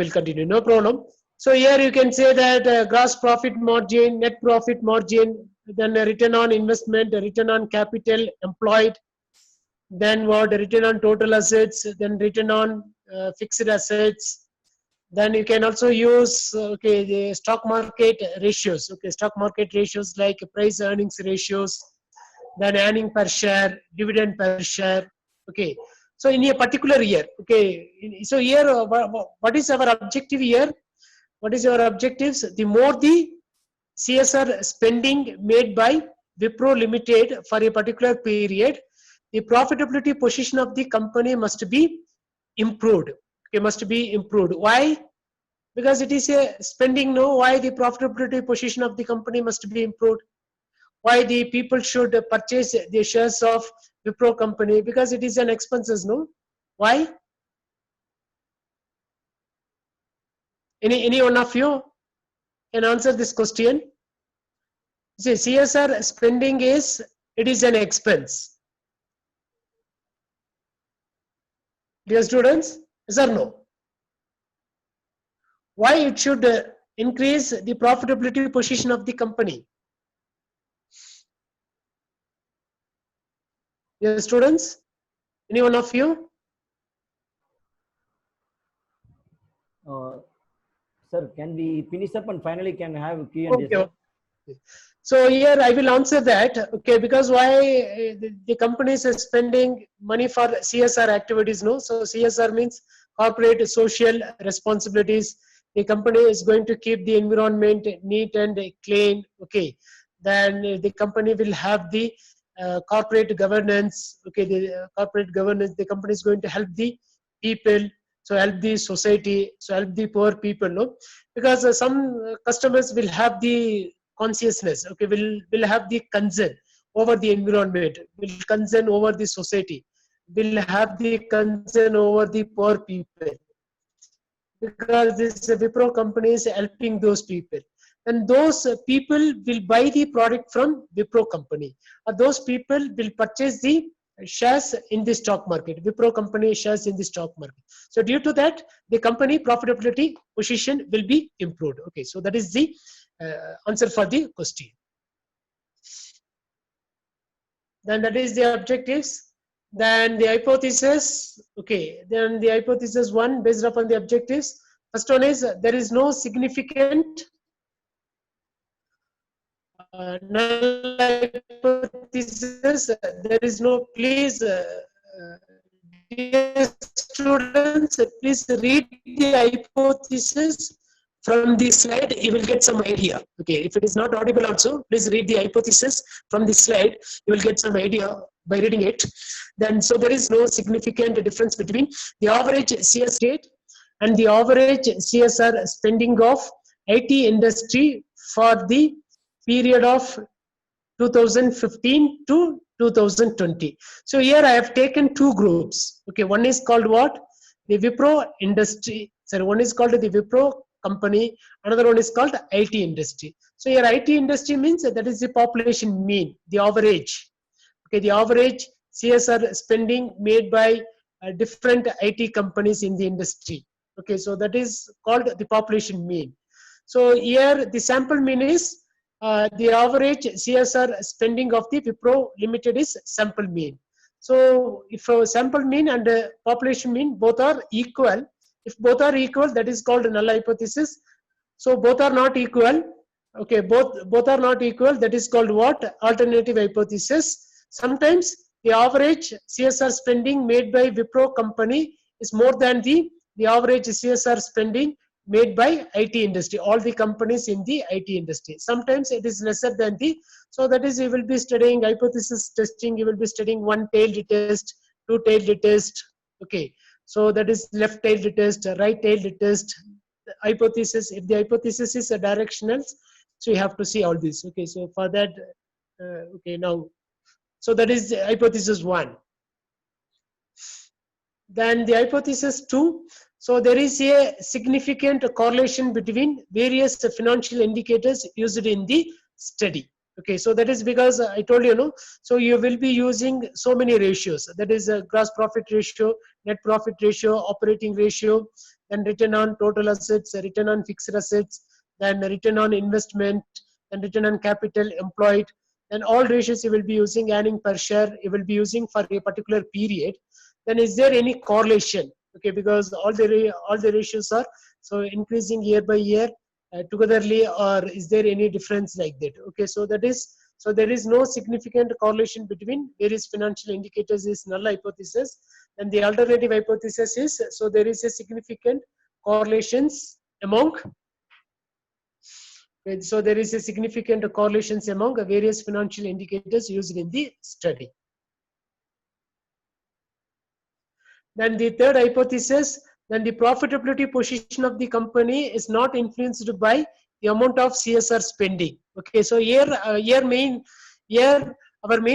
continue. No problem. So here you can say that gross profit margin, net profit margin, then return on investment, return on capital employed, then what? Return on total assets, then return on fixed assets. Then you can also use the stock market ratios. Okay, stock market ratios like price earnings ratios, then earning per share, dividend per share. Okay, so in a particular year, okay, so here what is our objective here? What is our objectives? The more the CSR spending made by Wipro Limited for a particular period, the profitability position of the company must be improved. Okay, must be improved. Why? Because it is a spending. No, why the profitability position of the company must be improved? Why the people should purchase the shares of Wipro company? Because it is an expenses. No, why? Any one of you can answer this question? See, CSR spending is an expense. Dear students, yes or no? Why it should increase the profitability position of the company? Dear students, any one of you? Sir, can we finish up and finally can have Q&A? Okay. So here I will answer that. Okay, because why the companies are spending money for CSR activities? No, so CSR means corporate social responsibilities. The company is going to keep the environment neat and clean. Okay, then the company will have the corporate governance. Okay, the corporate governance. The company is going to help the people. So help the society. So help the poor people. No, because some customers will have the consciousness. Okay, will have the concern over the environment. Will concern over the society. Will have the concern over the poor people. Because this Wipro company is helping those people. then those people will buy the product from Wipro company, or those people will purchase the shares in the stock market, Wipro company shares in the stock market. So due to that, the company profitability position will be improved. Okay, so that is the answer for the question. Then that is the objectives. Then the hypothesis. Okay, then the hypothesis 1 based upon the objectives. First one is there is no significant null hypothesis. There is no, please, dear students, please read the hypothesis from the slide. You will get some idea. Okay, if it is not audible also, please read the hypothesis from the slide. You will get some idea by reading it. Then, so there is no significant difference between the average CS rate and the average CSR spending of IT industry for the period of 2015 to 2020. So here I have taken two groups. Okay, one is called what? The Wipro industry. Sorry, one is called the Wipro company. Another one is called IT industry. So here IT industry means that is the population mean, the average. Okay, the average CSR spending made by different IT companies in the industry. Okay, so that is called the population mean. So here the sample mean is the average CSR spending of the Wipro Limited is sample mean. So if sample mean and population mean both are equal, if both are equal, that is called null hypothesis. So both are not equal. Okay, both are not equal. That is called what? Alternative hypothesis. Sometimes the average CSR spending made by Wipro company is more than the average CSR spending made by IT industry, all the companies in the IT industry. Sometimes it is lesser than the, so that is you will be studying hypothesis testing, you will be studying one-tailed test, two-tailed test. Okay, so that is left-tailed test, right-tailed test, hypothesis. If the hypothesis is a directional, so you have to see all this. Okay, so for that, okay, now, so that is hypothesis 1. Then the hypothesis 2. So there is a significant correlation between various financial indicators used in the study. Okay, so that is because I told you, so you will be using so many ratios. That is a gross profit ratio, net profit ratio, operating ratio, then return on total assets, return on fixed assets, then return on investment, then return on capital employed. Then all ratios you will be using, earning per share you will be using for a particular period. Then is there any correlation? Okay, because all the ratios are so increasing year by year togetherly, or is there any difference like that? Okay, so that is, so there is no significant correlation between various financial indicators is null hypothesis. And the alternative hypothesis is, so there is a significant correlations among, so there is a significant correlations among various financial indicators used in the study. Then the third hypothesis, then the profitability position of the company is not influenced by the amount of CSR spending. Okay, so here, our main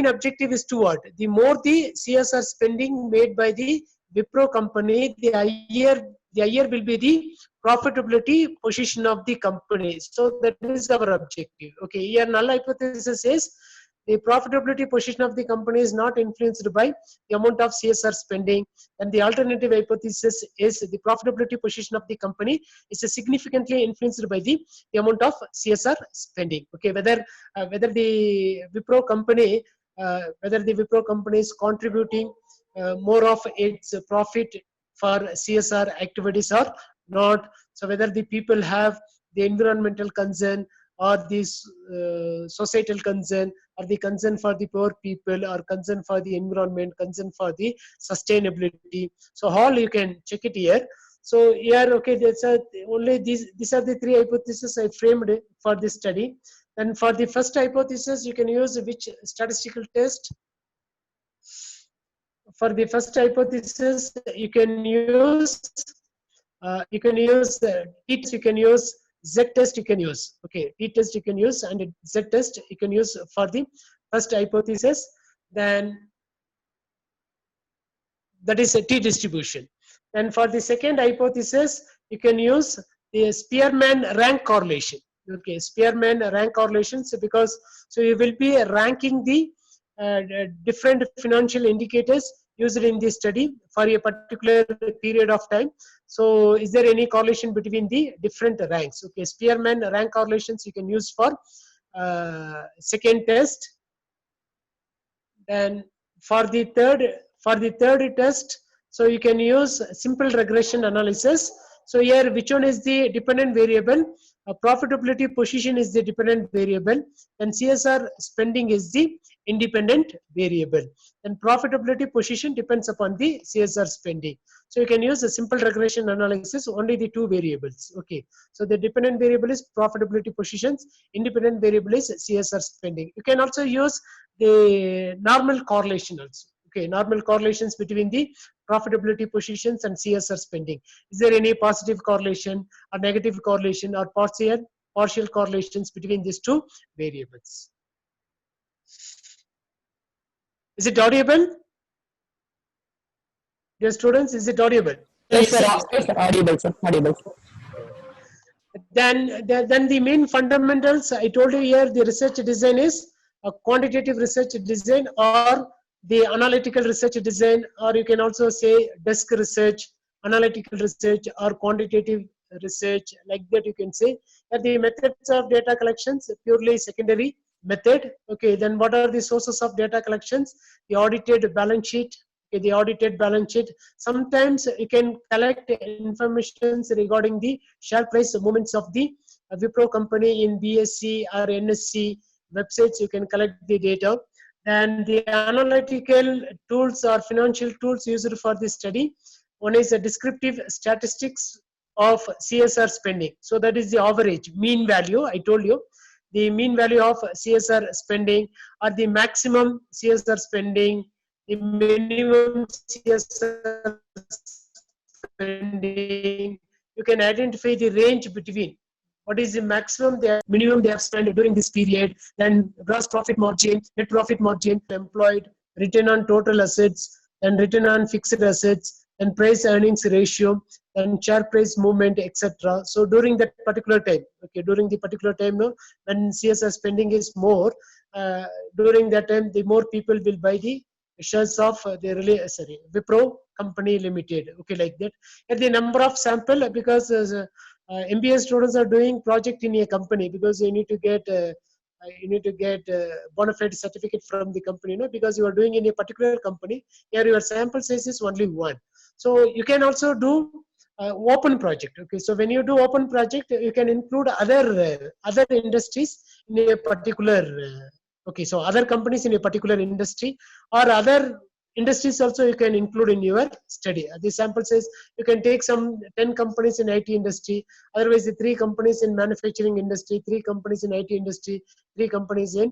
objective is to what? The more the CSR spending made by the Wipro company, the higher will be the profitability position of the company. So that is our objective. Okay, here null hypothesis is the profitability position of the company is not influenced by the amount of CSR spending, and the alternative hypothesis is the profitability position of the company is significantly influenced by the amount of CSR spending. Okay, whether the Wipro company is contributing more of its profit for CSR activities or not. So whether the people have the environmental concern or this societal concern, or the concern for the poor people, or concern for the environment, concern for the sustainability. So all you can check it here. So here, okay, that's only these are the three hypotheses I framed for this study. And for the first hypothesis, you can use which statistical test? For the first hypothesis, you can use t-test, you can use z-test, you can use. Okay, t-test you can use, and z-test you can use for the first hypothesis. Then that is a t-distribution. Then for the second hypothesis, you can use the Spearman rank correlation. Okay, Spearman rank correlations, because so you will be ranking the different financial indicators used in the study for a particular period of time. So is there any correlation between the different ranks? Okay, Spearman rank correlations you can use for second test. Then for the third test, so you can use simple regression analysis. So here, which one is the dependent variable? Profitability position is the dependent variable, and CSR spending is the independent variable. And profitability position depends upon the CSR spending. So you can use a simple regression analysis, only the two variables. Okay, so the dependent variable is profitability positions, independent variable is CSR spending. You can also use the normal correlation also. Okay, normal correlations between the profitability positions and CSR spending. Is there any positive correlation or negative correlation or partial correlations between these two variables? Is it audible? Dear students, is it audible? Yes, sir. Yes, sir. Audible, sir. Audible. Then the main fundamentals I told you here, the research design is a quantitative research design or the analytical research design, or you can also say desk research, analytical research, or quantitative research, like that you can say. That the methods of data collections, purely secondary method. Okay, then what are the sources of data collections? The audited balance sheet. Okay, the audited balance sheet. Sometimes you can collect information regarding the share price movements of the Wipro company in BSE or NSE websites. You can collect the data. And the analytical tools or financial tools used for this study. One is a descriptive statistics of CSR spending. So that is the average mean value. I told you the mean value of CSR spending, or the maximum CSR spending, the minimum CSR spending. You can identify the range between what is the maximum minimum they have spent during this period, then gross profit margin, net profit margin employed, return on total assets, and return on fixed assets, and price earnings ratio, and share price movement, etc. So during that particular time, okay, during the particular time, no, when CSR spending is more, during that time, the more people will buy the shares of the Wipro company limited. Okay, like that. And the number of sample, because MBA students are doing project in a company, because you need to get bona fide certificate from the company, no? Because you are doing in a particular company. Here your sample size is only one. So you can also do open project. Okay, so when you do open project, you can include other industries in a particular. Okay, so other companies in a particular industry, or other industries also you can include in your study. The sample says you can take some 10 companies in IT industry, otherwise the 3 companies in manufacturing industry, 3 companies in IT industry, 3 companies in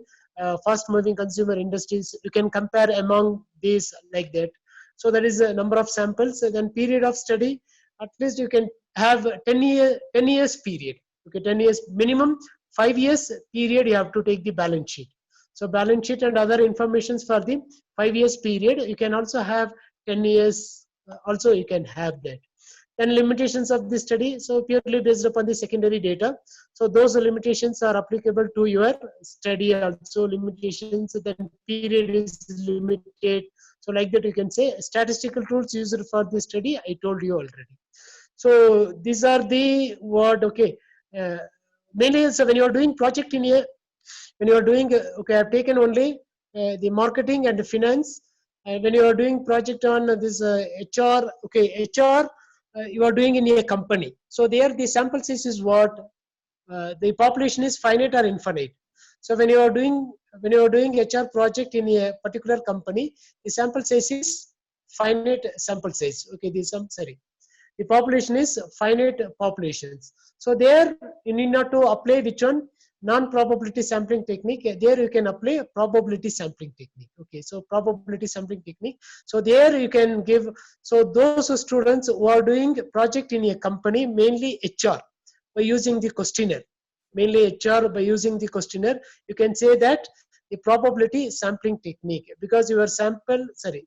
fast moving consumer industries. You can compare among these, like that. So that is a number of samples. And then period of study, at least you can have 10 years period. Okay, 10 years minimum, 5 years period you have to take the balance sheet. So balance sheet and other informations for the 5 years period. You can also have 10 years. Also you can have that. Then limitations of the study. So purely based upon the secondary data. So those limitations are applicable to your study also. Limitations, then period is limited. So like that you can say statistical tools used for the study. I told you already. So these are the word. Okay. Mainly, so when you are doing project in a, when you are doing, okay, I've taken only the marketing and the finance. And when you are doing project on this HR, okay, HR, you are doing in a company. So there the sample size is what? The population is finite or infinite. So when you are doing HR project in a particular company, the sample size is finite sample size. Okay, the population is finite populations. So there you need not to apply which one? Non-probability sampling technique. There you can apply a probability sampling technique. Okay, so probability sampling technique. So there you can give, so those students who are doing project in a company, mainly HR, by using the questionnaire, mainly HR by using the questionnaire, you can say that the probability sampling technique, because your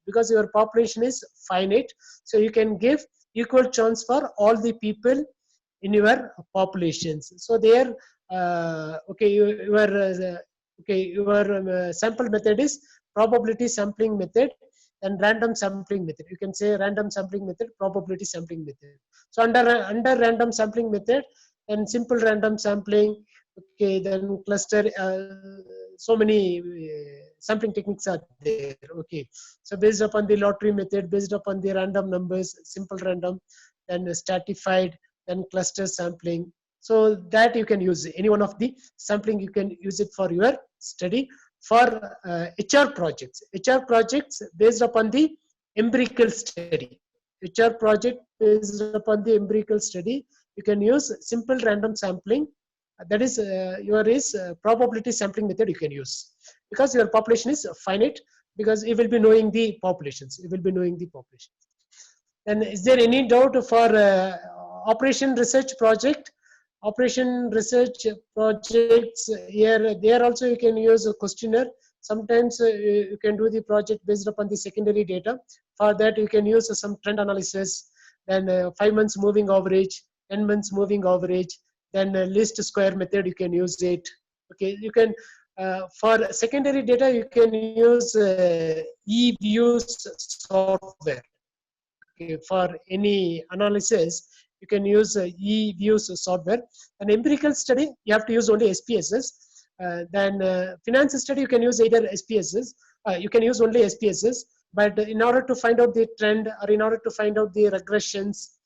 because your population is finite, so you can give equal chance for all the people in your populations. So there okay, your sample method is probability sampling method and random sampling method. You can say random sampling method, probability sampling method. So under random sampling method and simple random sampling, okay, then cluster, so many sampling techniques are there. Okay, so based upon the lottery method, based upon the random numbers, simple random, then stratified, then cluster sampling. So that you can use any one of the sampling. You can use it for your study. For HR projects, based upon the empirical study. HR project based upon the empirical study, you can use simple random sampling. That is probability sampling method you can use, because your population is finite, because you will be knowing the populations. Then is there any doubt for operation research project? Operation research projects, here there also you can use a questionnaire. Sometimes you can do the project based upon the secondary data. For that you can use some trend analysis, then 5 months moving average, 10 months moving average, then least square method you can use it. Okay, you can for secondary data you can use eViews software. Okay, for any analysis you can use eViews software. An empirical study you have to use only SPSS. Then finance study you can use either SPSS, you can use only SPSS, but in order to find out the trend, or in order to find out the regressions,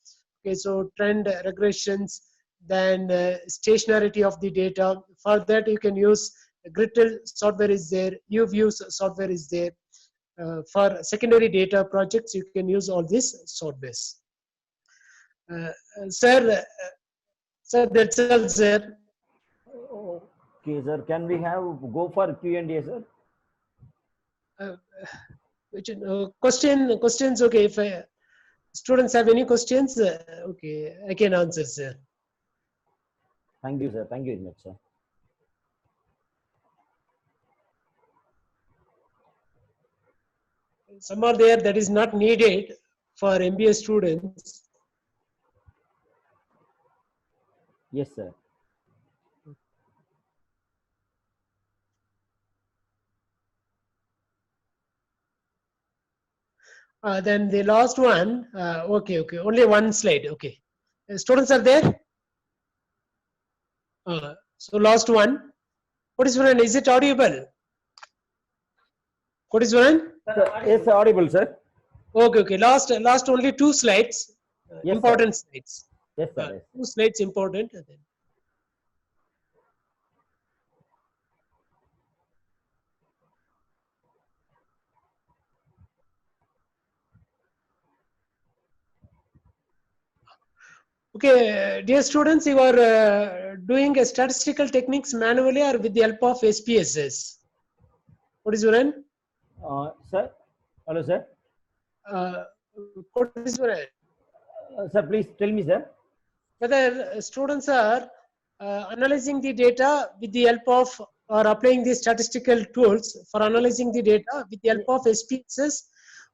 okay, so trend regressions, then stationarity of the data, for that you can use Grittle software is there, eViews software is there. For secondary data projects you can use all these softwares. Sir, that's all, sir. Okay, sir. Can we have go for Q&A, sir? Questions, okay. If students have any questions, okay, I can answer, sir. Thank you, sir. Thank you very much, sir. Some are there that is not needed for MBA students. Yes, sir. Then the last one, okay, only one slide, okay. Students are there? So last one. What is one? Is it audible? What is one? Yes, audible, sir. Okay. Last only 2 slides. Yes, Important sir. slides. Yes, sir. Yes. 2 slides important. Okay, dear students, you are doing a statistical techniques manually or with the help of SPSS? What is your name? Sir? Hello, sir. What is your name? Sir, please tell me, sir. Whether students are analyzing the data with the help of, or applying the statistical tools for analyzing the data with the help of SPSS,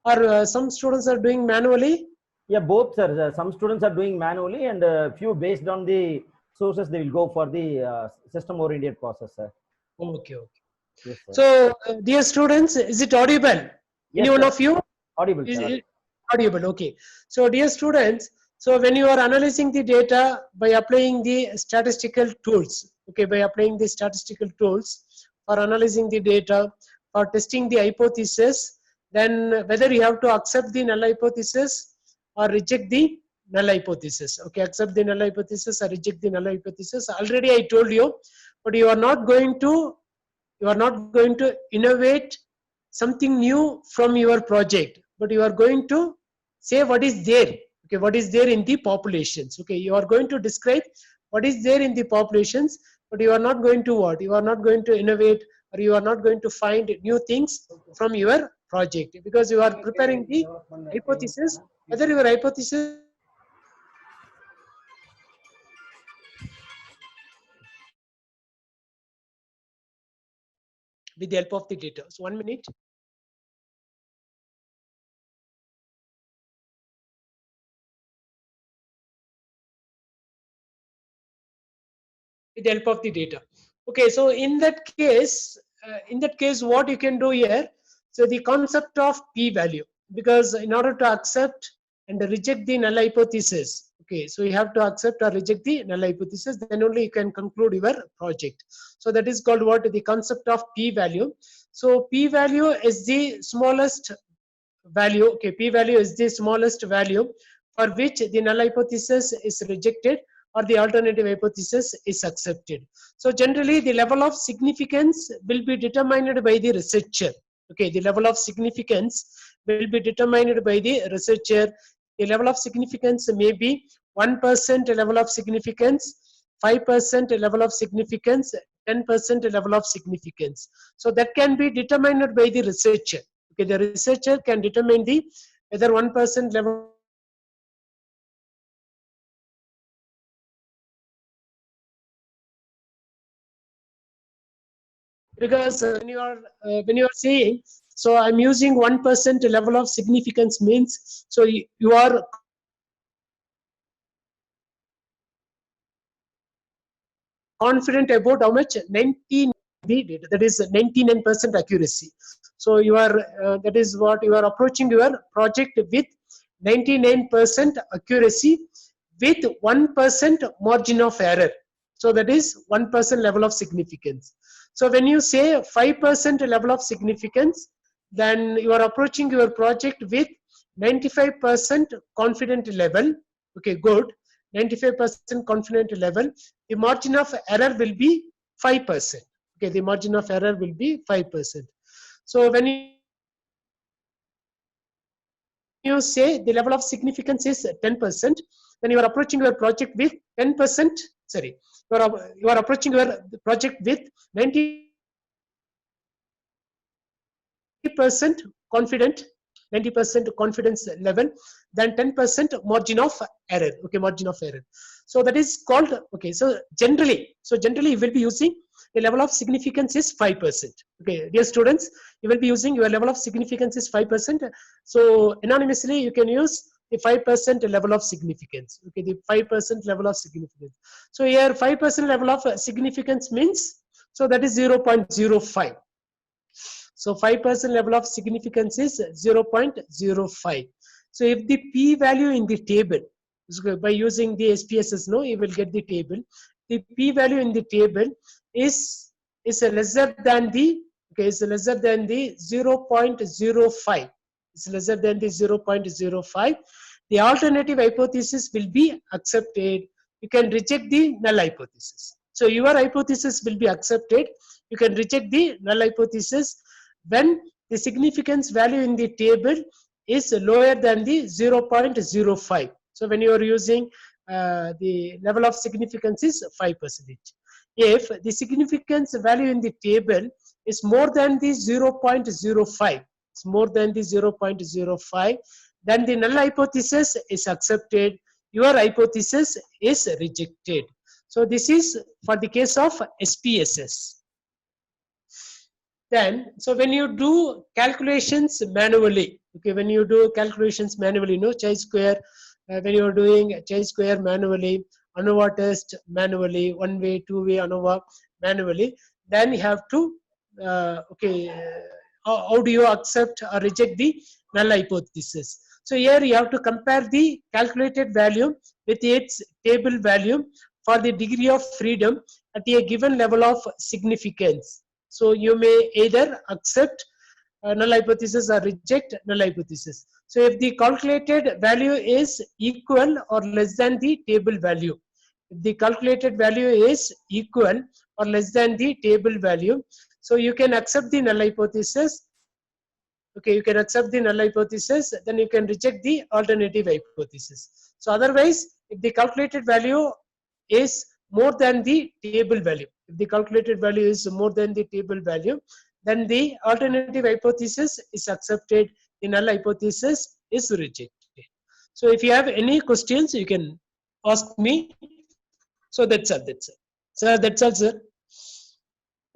or some students are doing manually? Yeah, both, sir. Some students are doing manually, and few based on the sources they will go for the system-oriented process, sir. Okay. Yes, sir. So, dear students, is it audible? Yes, Any one sir. of you? Audible, Is sir. it audible? Okay. So, dear students, so when you are analyzing the data by applying the statistical tools, okay, by applying the statistical tools for analyzing the data, for testing the hypothesis, then whether you have to accept the null hypothesis or reject the null hypothesis. Okay, accept the null hypothesis or reject the null hypothesis. Already I told you, but you are not going to innovate something new from your project, but you are going to say what is there. Okay, what is there in the populations. Okay, you are going to describe what is there in the populations, but you are not going to what? You are not going to innovate, or you are not going to find new things from your project, because you are preparing the hypothesis. Whether your hypothesis with the help of the data. So 1 minute. with the help of the data. Okay, so in that case, what you can do here, so the concept of p-value, because in order to accept and reject the null hypothesis, okay, so you have to accept or reject the null hypothesis, then only you can conclude your project. So that is called what? The concept of p-value. So p-value is the smallest value. Okay, p-value is the smallest value for which the null hypothesis is rejected or the alternative hypothesis is accepted. So generally the level of significance will be determined by the researcher. Okay, the level of significance will be determined by the researcher. The level of significance may be 1% level of significance, 5% level of significance, 10% level of significance. So that can be determined by the researcher. Okay, the researcher can determine the whether 1% level because when you are saying, so I'm using 1% level of significance means, so you are confident about how much 19 the data, that is 99% accuracy. So you are that is what you are approaching your project with 99% accuracy with 1% margin of error. So that is 1% level of significance. So when you say 5% level of significance, then you are approaching your project with 95% confident level. Okay, good. 95% confident level. The margin of error will be 5%. Okay, the margin of error will be 5%. So when you say the level of significance is 10%, then you are approaching your project with 10%. Sorry, you are approaching your project with 90% confident, 90% confidence level, then 10% margin of error. Okay, margin of error. So that is called, okay, so generally you will be using the level of significance is 5%. Okay, dear students, you will be using your level of significance is 5%. So anonymously you can use the 5% level of significance. Okay, the 5% level of significance. So here 5% level of significance means, so that is 0.05. So 5% level of significance is 0.05. So if the p-value in the table, by using the SPSS, no, you will get the table. The p-value in the table is lesser than the, okay, is lesser than the 0.05. It's lesser than the 0.05. The alternative hypothesis will be accepted. You can reject the null hypothesis. So your hypothesis will be accepted. You can reject the null hypothesis when the significance value in the table is lower than the 0.05. So when you are using the level of significance is 5%. If the significance value in the table is more than the 0.05, it's more than the 0.05, then the null hypothesis is accepted. Your hypothesis is rejected. So this is for the case of SPSS. Then, so when you do calculations manually, okay, when you do calculations manually, no, chi-square, when you are doing chi-square manually, ANOVA test manually, one way, two way ANOVA manually, then you have to, how do you accept or reject the null hypothesis? So here you have to compare the calculated value with its table value for the degree of freedom at a given level of significance. So you may either accept null hypothesis or reject null hypothesis. So if the calculated value is equal or less than the table value, if the calculated value is equal or less than the table value, so you can accept the null hypothesis. Okay, you can accept the null hypothesis, then you can reject the alternative hypothesis. So otherwise, if the calculated value is more than the table value, if the calculated value is more than the table value, then the alternative hypothesis is accepted, the null hypothesis is rejected. So if you have any questions, you can ask me. So that's all. That's all. Sir, that's all, sir.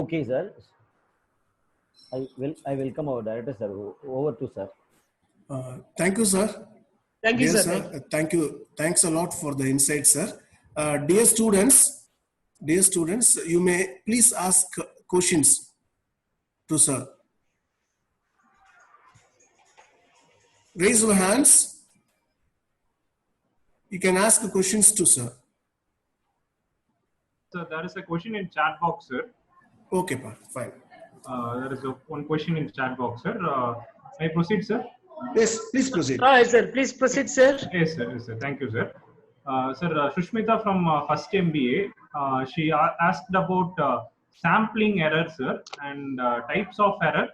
Okay, sir. I welcome our director, sir. Over to sir. Thank you, sir. Thank you, Dear sir. Thank you. Thanks a lot for the insight, sir. Dear students, Dear students, you may please ask questions to sir. Raise your hands. You can ask questions to sir. So there is a question in chat box, sir. Okay, fine. There is one question in chat box, sir. May I proceed, sir? Yes, please proceed. Sir, please proceed, sir. Yes, sir. Yes, sir. Thank you, sir. Sir, Shushmita from first MBA, she asked about sampling error, sir, and types of error,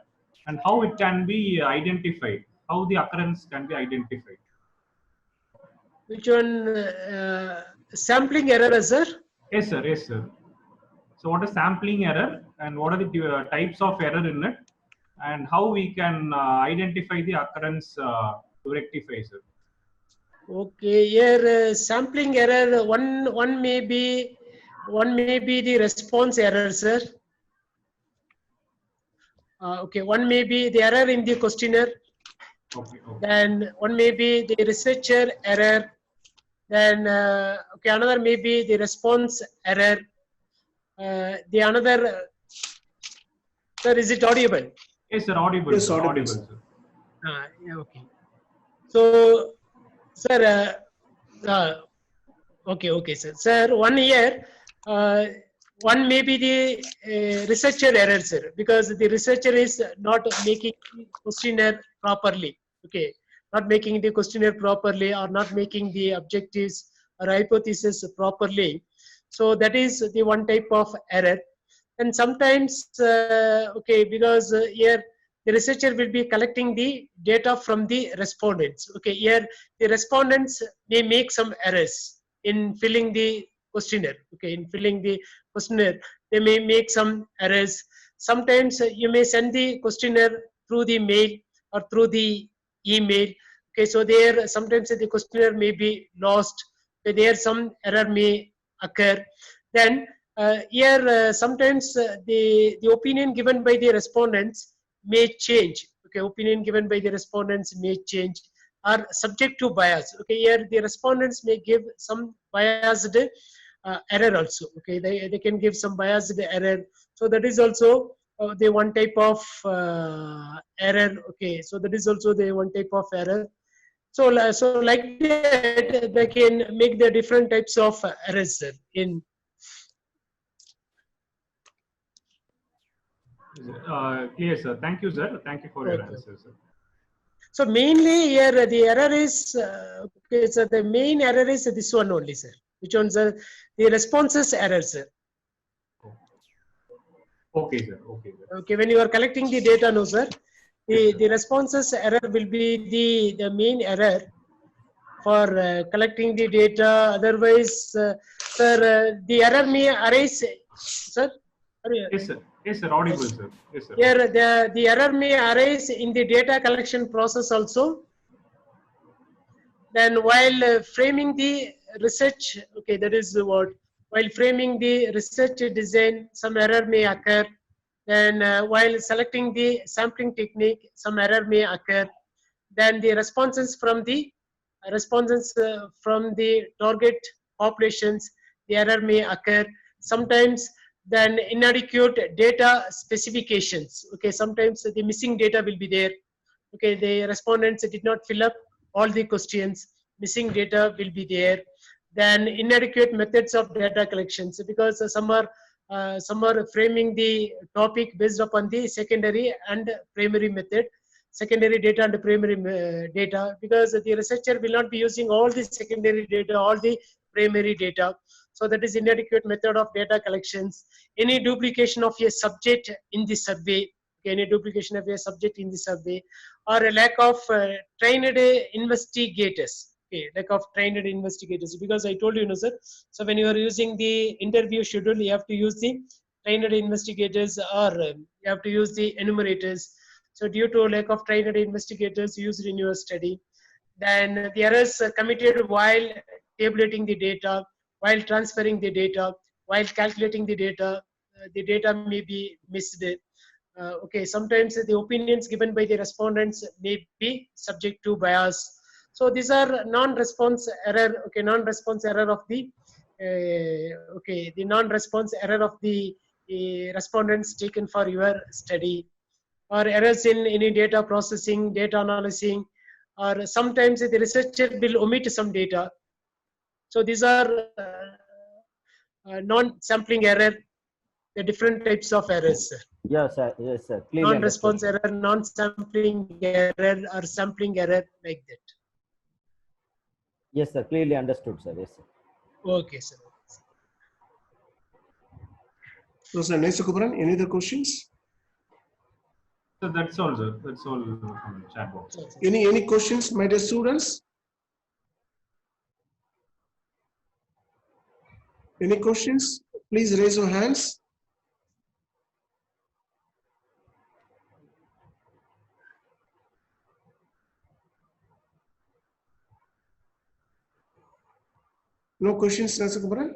and how it can be identified, how the occurrence can be identified. Which one? Sampling error, sir? Yes, sir. Yes, sir. So, what is sampling error, and what are the types of error in it, and how we can identify the occurrence to rectify, sir? Okay, here sampling error. One may be the response error, sir. Okay, one may be the error in the questionnaire. Okay. Then one may be the researcher error. Then okay, another may be the response error. The another, sir, is it audible? Yes, sir. Audible. Yes, sir. audible, Sir. Yeah, okay. So, sir, okay, sir. Sir, 1 year, one may be the researcher error, sir, because the researcher is not making the questionnaire properly. Okay, not making the questionnaire properly, or not making the objectives or hypothesis properly. So that is the one type of error. And sometimes, okay, because here the researcher will be collecting the data from the respondents. Okay, here the respondents may make some errors in filling the questionnaire. Okay, in filling the questionnaire, they may make some errors. Sometimes you may send the questionnaire through the mail or through the email. Okay, so there sometimes the questionnaire may be lost. Okay, there some error may occur. Then here sometimes the opinion given by the respondents may change. Okay, opinion given by the respondents may change, are subject to bias. Okay, here the respondents may give some biased error also. Okay, they can give some biased error. So that is also the one type of error. Okay, so that is also the one type of error. So like that, they can make the different types of errors in. Clear, sir. Thank you, sir. Thank you for your answer, sir. So mainly here the error is okay. So the main error is this one only, sir. Which one's the responses error, sir? Okay, sir. Okay, sir. Okay, when you are collecting the data, no, sir. The responses error will be the main error for collecting the data. Otherwise, sir, the error may arise, sir. Yes, sir. Yes, sir. Audible, sir. Yes, sir. Here, the error may arise in the data collection process also. Then, while framing the research, okay, that is what. While framing the research design, some error may occur. Then, while selecting the sampling technique, some error may occur. Then, the responses from the target populations, the error may occur. Sometimes, then inadequate data specifications. Okay, sometimes the missing data will be there. Okay, the respondents did not fill up all the questions. Missing data will be there. Then inadequate methods of data collections, because some are framing the topic based upon the secondary and primary method. Secondary data and primary data, because the researcher will not be using all the secondary data, all the primary data. So that is inadequate method of data collections. Any duplication of a subject in the survey, any duplication of a subject in the survey, or a lack of trained investigators. Okay, lack of trained investigators, because I told you, no, sir. So when you are using the interview schedule, you have to use the trained investigators, or you have to use the enumerators. So due to lack of trained investigators used in your study, then the errors committed while tabulating the data, while transferring the data, while calculating the data may be missed. Okay, sometimes the opinions given by the respondents may be subject to bias. So these are non-response error. Okay, non-response error of the okay, the non-response error of the respondents taken for your study, or errors in any data processing, data analyzing, or sometimes the researcher will omit some data. So these are non-sampling error, the different types of errors. Yes, sir. Yes, sir. Clearly Non-response understood. error, non-sampling error, or sampling error, like that. Yes, sir. Clearly understood, sir. Yes, sir. Okay, sir. Professor Nesukumaran, any other questions? So that's all, sir. That's all from the chat box. Any questions, my dear students? Any questions? Please raise your hands. No questions, Nesukumaran?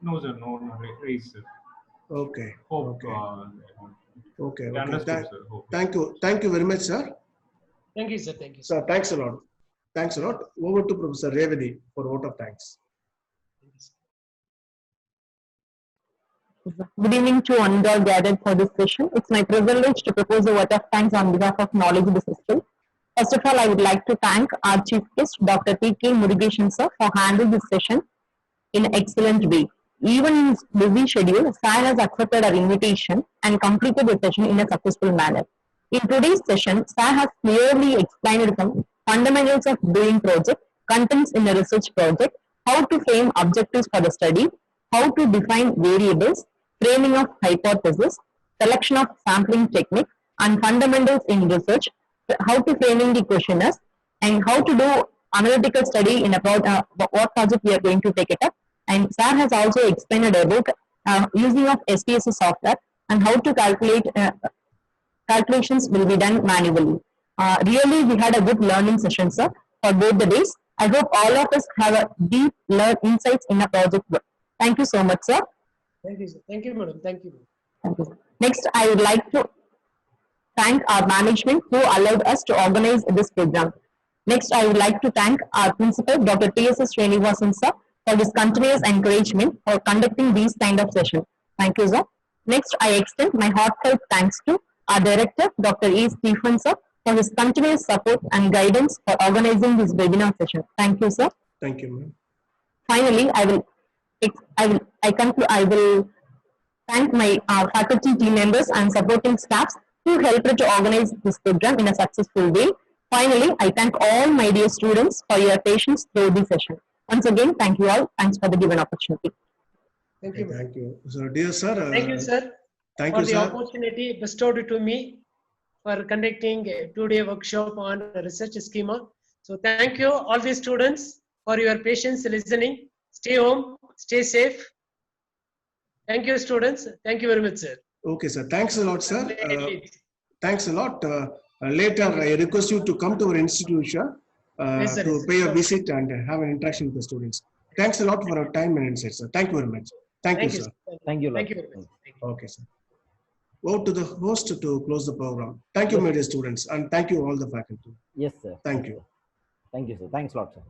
No, sir. No, raise, sir. Okay. Hope. Okay. Okay. Understood, sir. Hope. Thank you. Thank you very much, sir. Thank you, sir. Thank you, Sir, thanks a lot. Thanks a lot. Over to Professor Revati for vote of thanks. Good evening to one all gathered for this session. It's my privilege to propose a vote of thanks on behalf of Knowledge System. First of all, I would like to thank our chief guest, Dr. T.K. Murugesan sir, for handling this session in an excellent way. Even in his busy schedule, Sai has accepted our invitation and completed the session in a successful manner. In today's session, Sai has clearly explained some fundamentals of doing project, contents in a research project, how to frame objectives for the study, how to define variables, framing of hypothesis, selection of sampling technique, and fundamentals in research, how to framing the questionnaires, and how to do analytical study in about what project we are going to take it up. And Sir has also explained about using of SPSS software and how to calculate calculations will be done manually. Really, we had a good learning session, sir, for both the days. I hope all of us have a deep insights in a project work. Thank you so much, sir. Thank you, sir. Thank you, madam. Thank you. Thank you. Next, I would like to thank our management who allowed us to organize this program. Next, I would like to thank our principal, Dr. T.S.S. Srinivasan sir, for his continuous encouragement for conducting these kind of sessions. Thank you, sir. Next, I extend my heartfelt thanks to our director, Dr. E. Stephen sir, for his continuous support and guidance for organizing this webinar session. Thank you, sir. Thank you, ma'am. Finally, I will thank my faculty team members and supporting staffs who helped to organize this program in a successful way. Finally, I thank all my dear students for your patience through this session. Once again, thank you all. Thanks for the given opportunity. Thank you. Thank you. So, dear sir. Thank you, sir. Thank for you, the sir. opportunity bestowed to me for conducting a 2-day workshop on research schema. So thank you all the students for your patience listening. Stay home, stay safe. Thank you, students. Thank you very much, sir. Okay, sir. Thanks a lot, sir. Thanks a lot. Later, I request you to come to our institution Yes, sir. to pay a visit and have an interaction with the students. Thanks a lot for your time and insight, sir. Thank you very much. Thank you, sir. Thank you. Thank you very much. Okay, sir. Vote to the host to close the program. Thank you, my dear students, and thank you all the faculty. Yes, sir. Thank you. Thank you, sir. Thanks a lot, sir.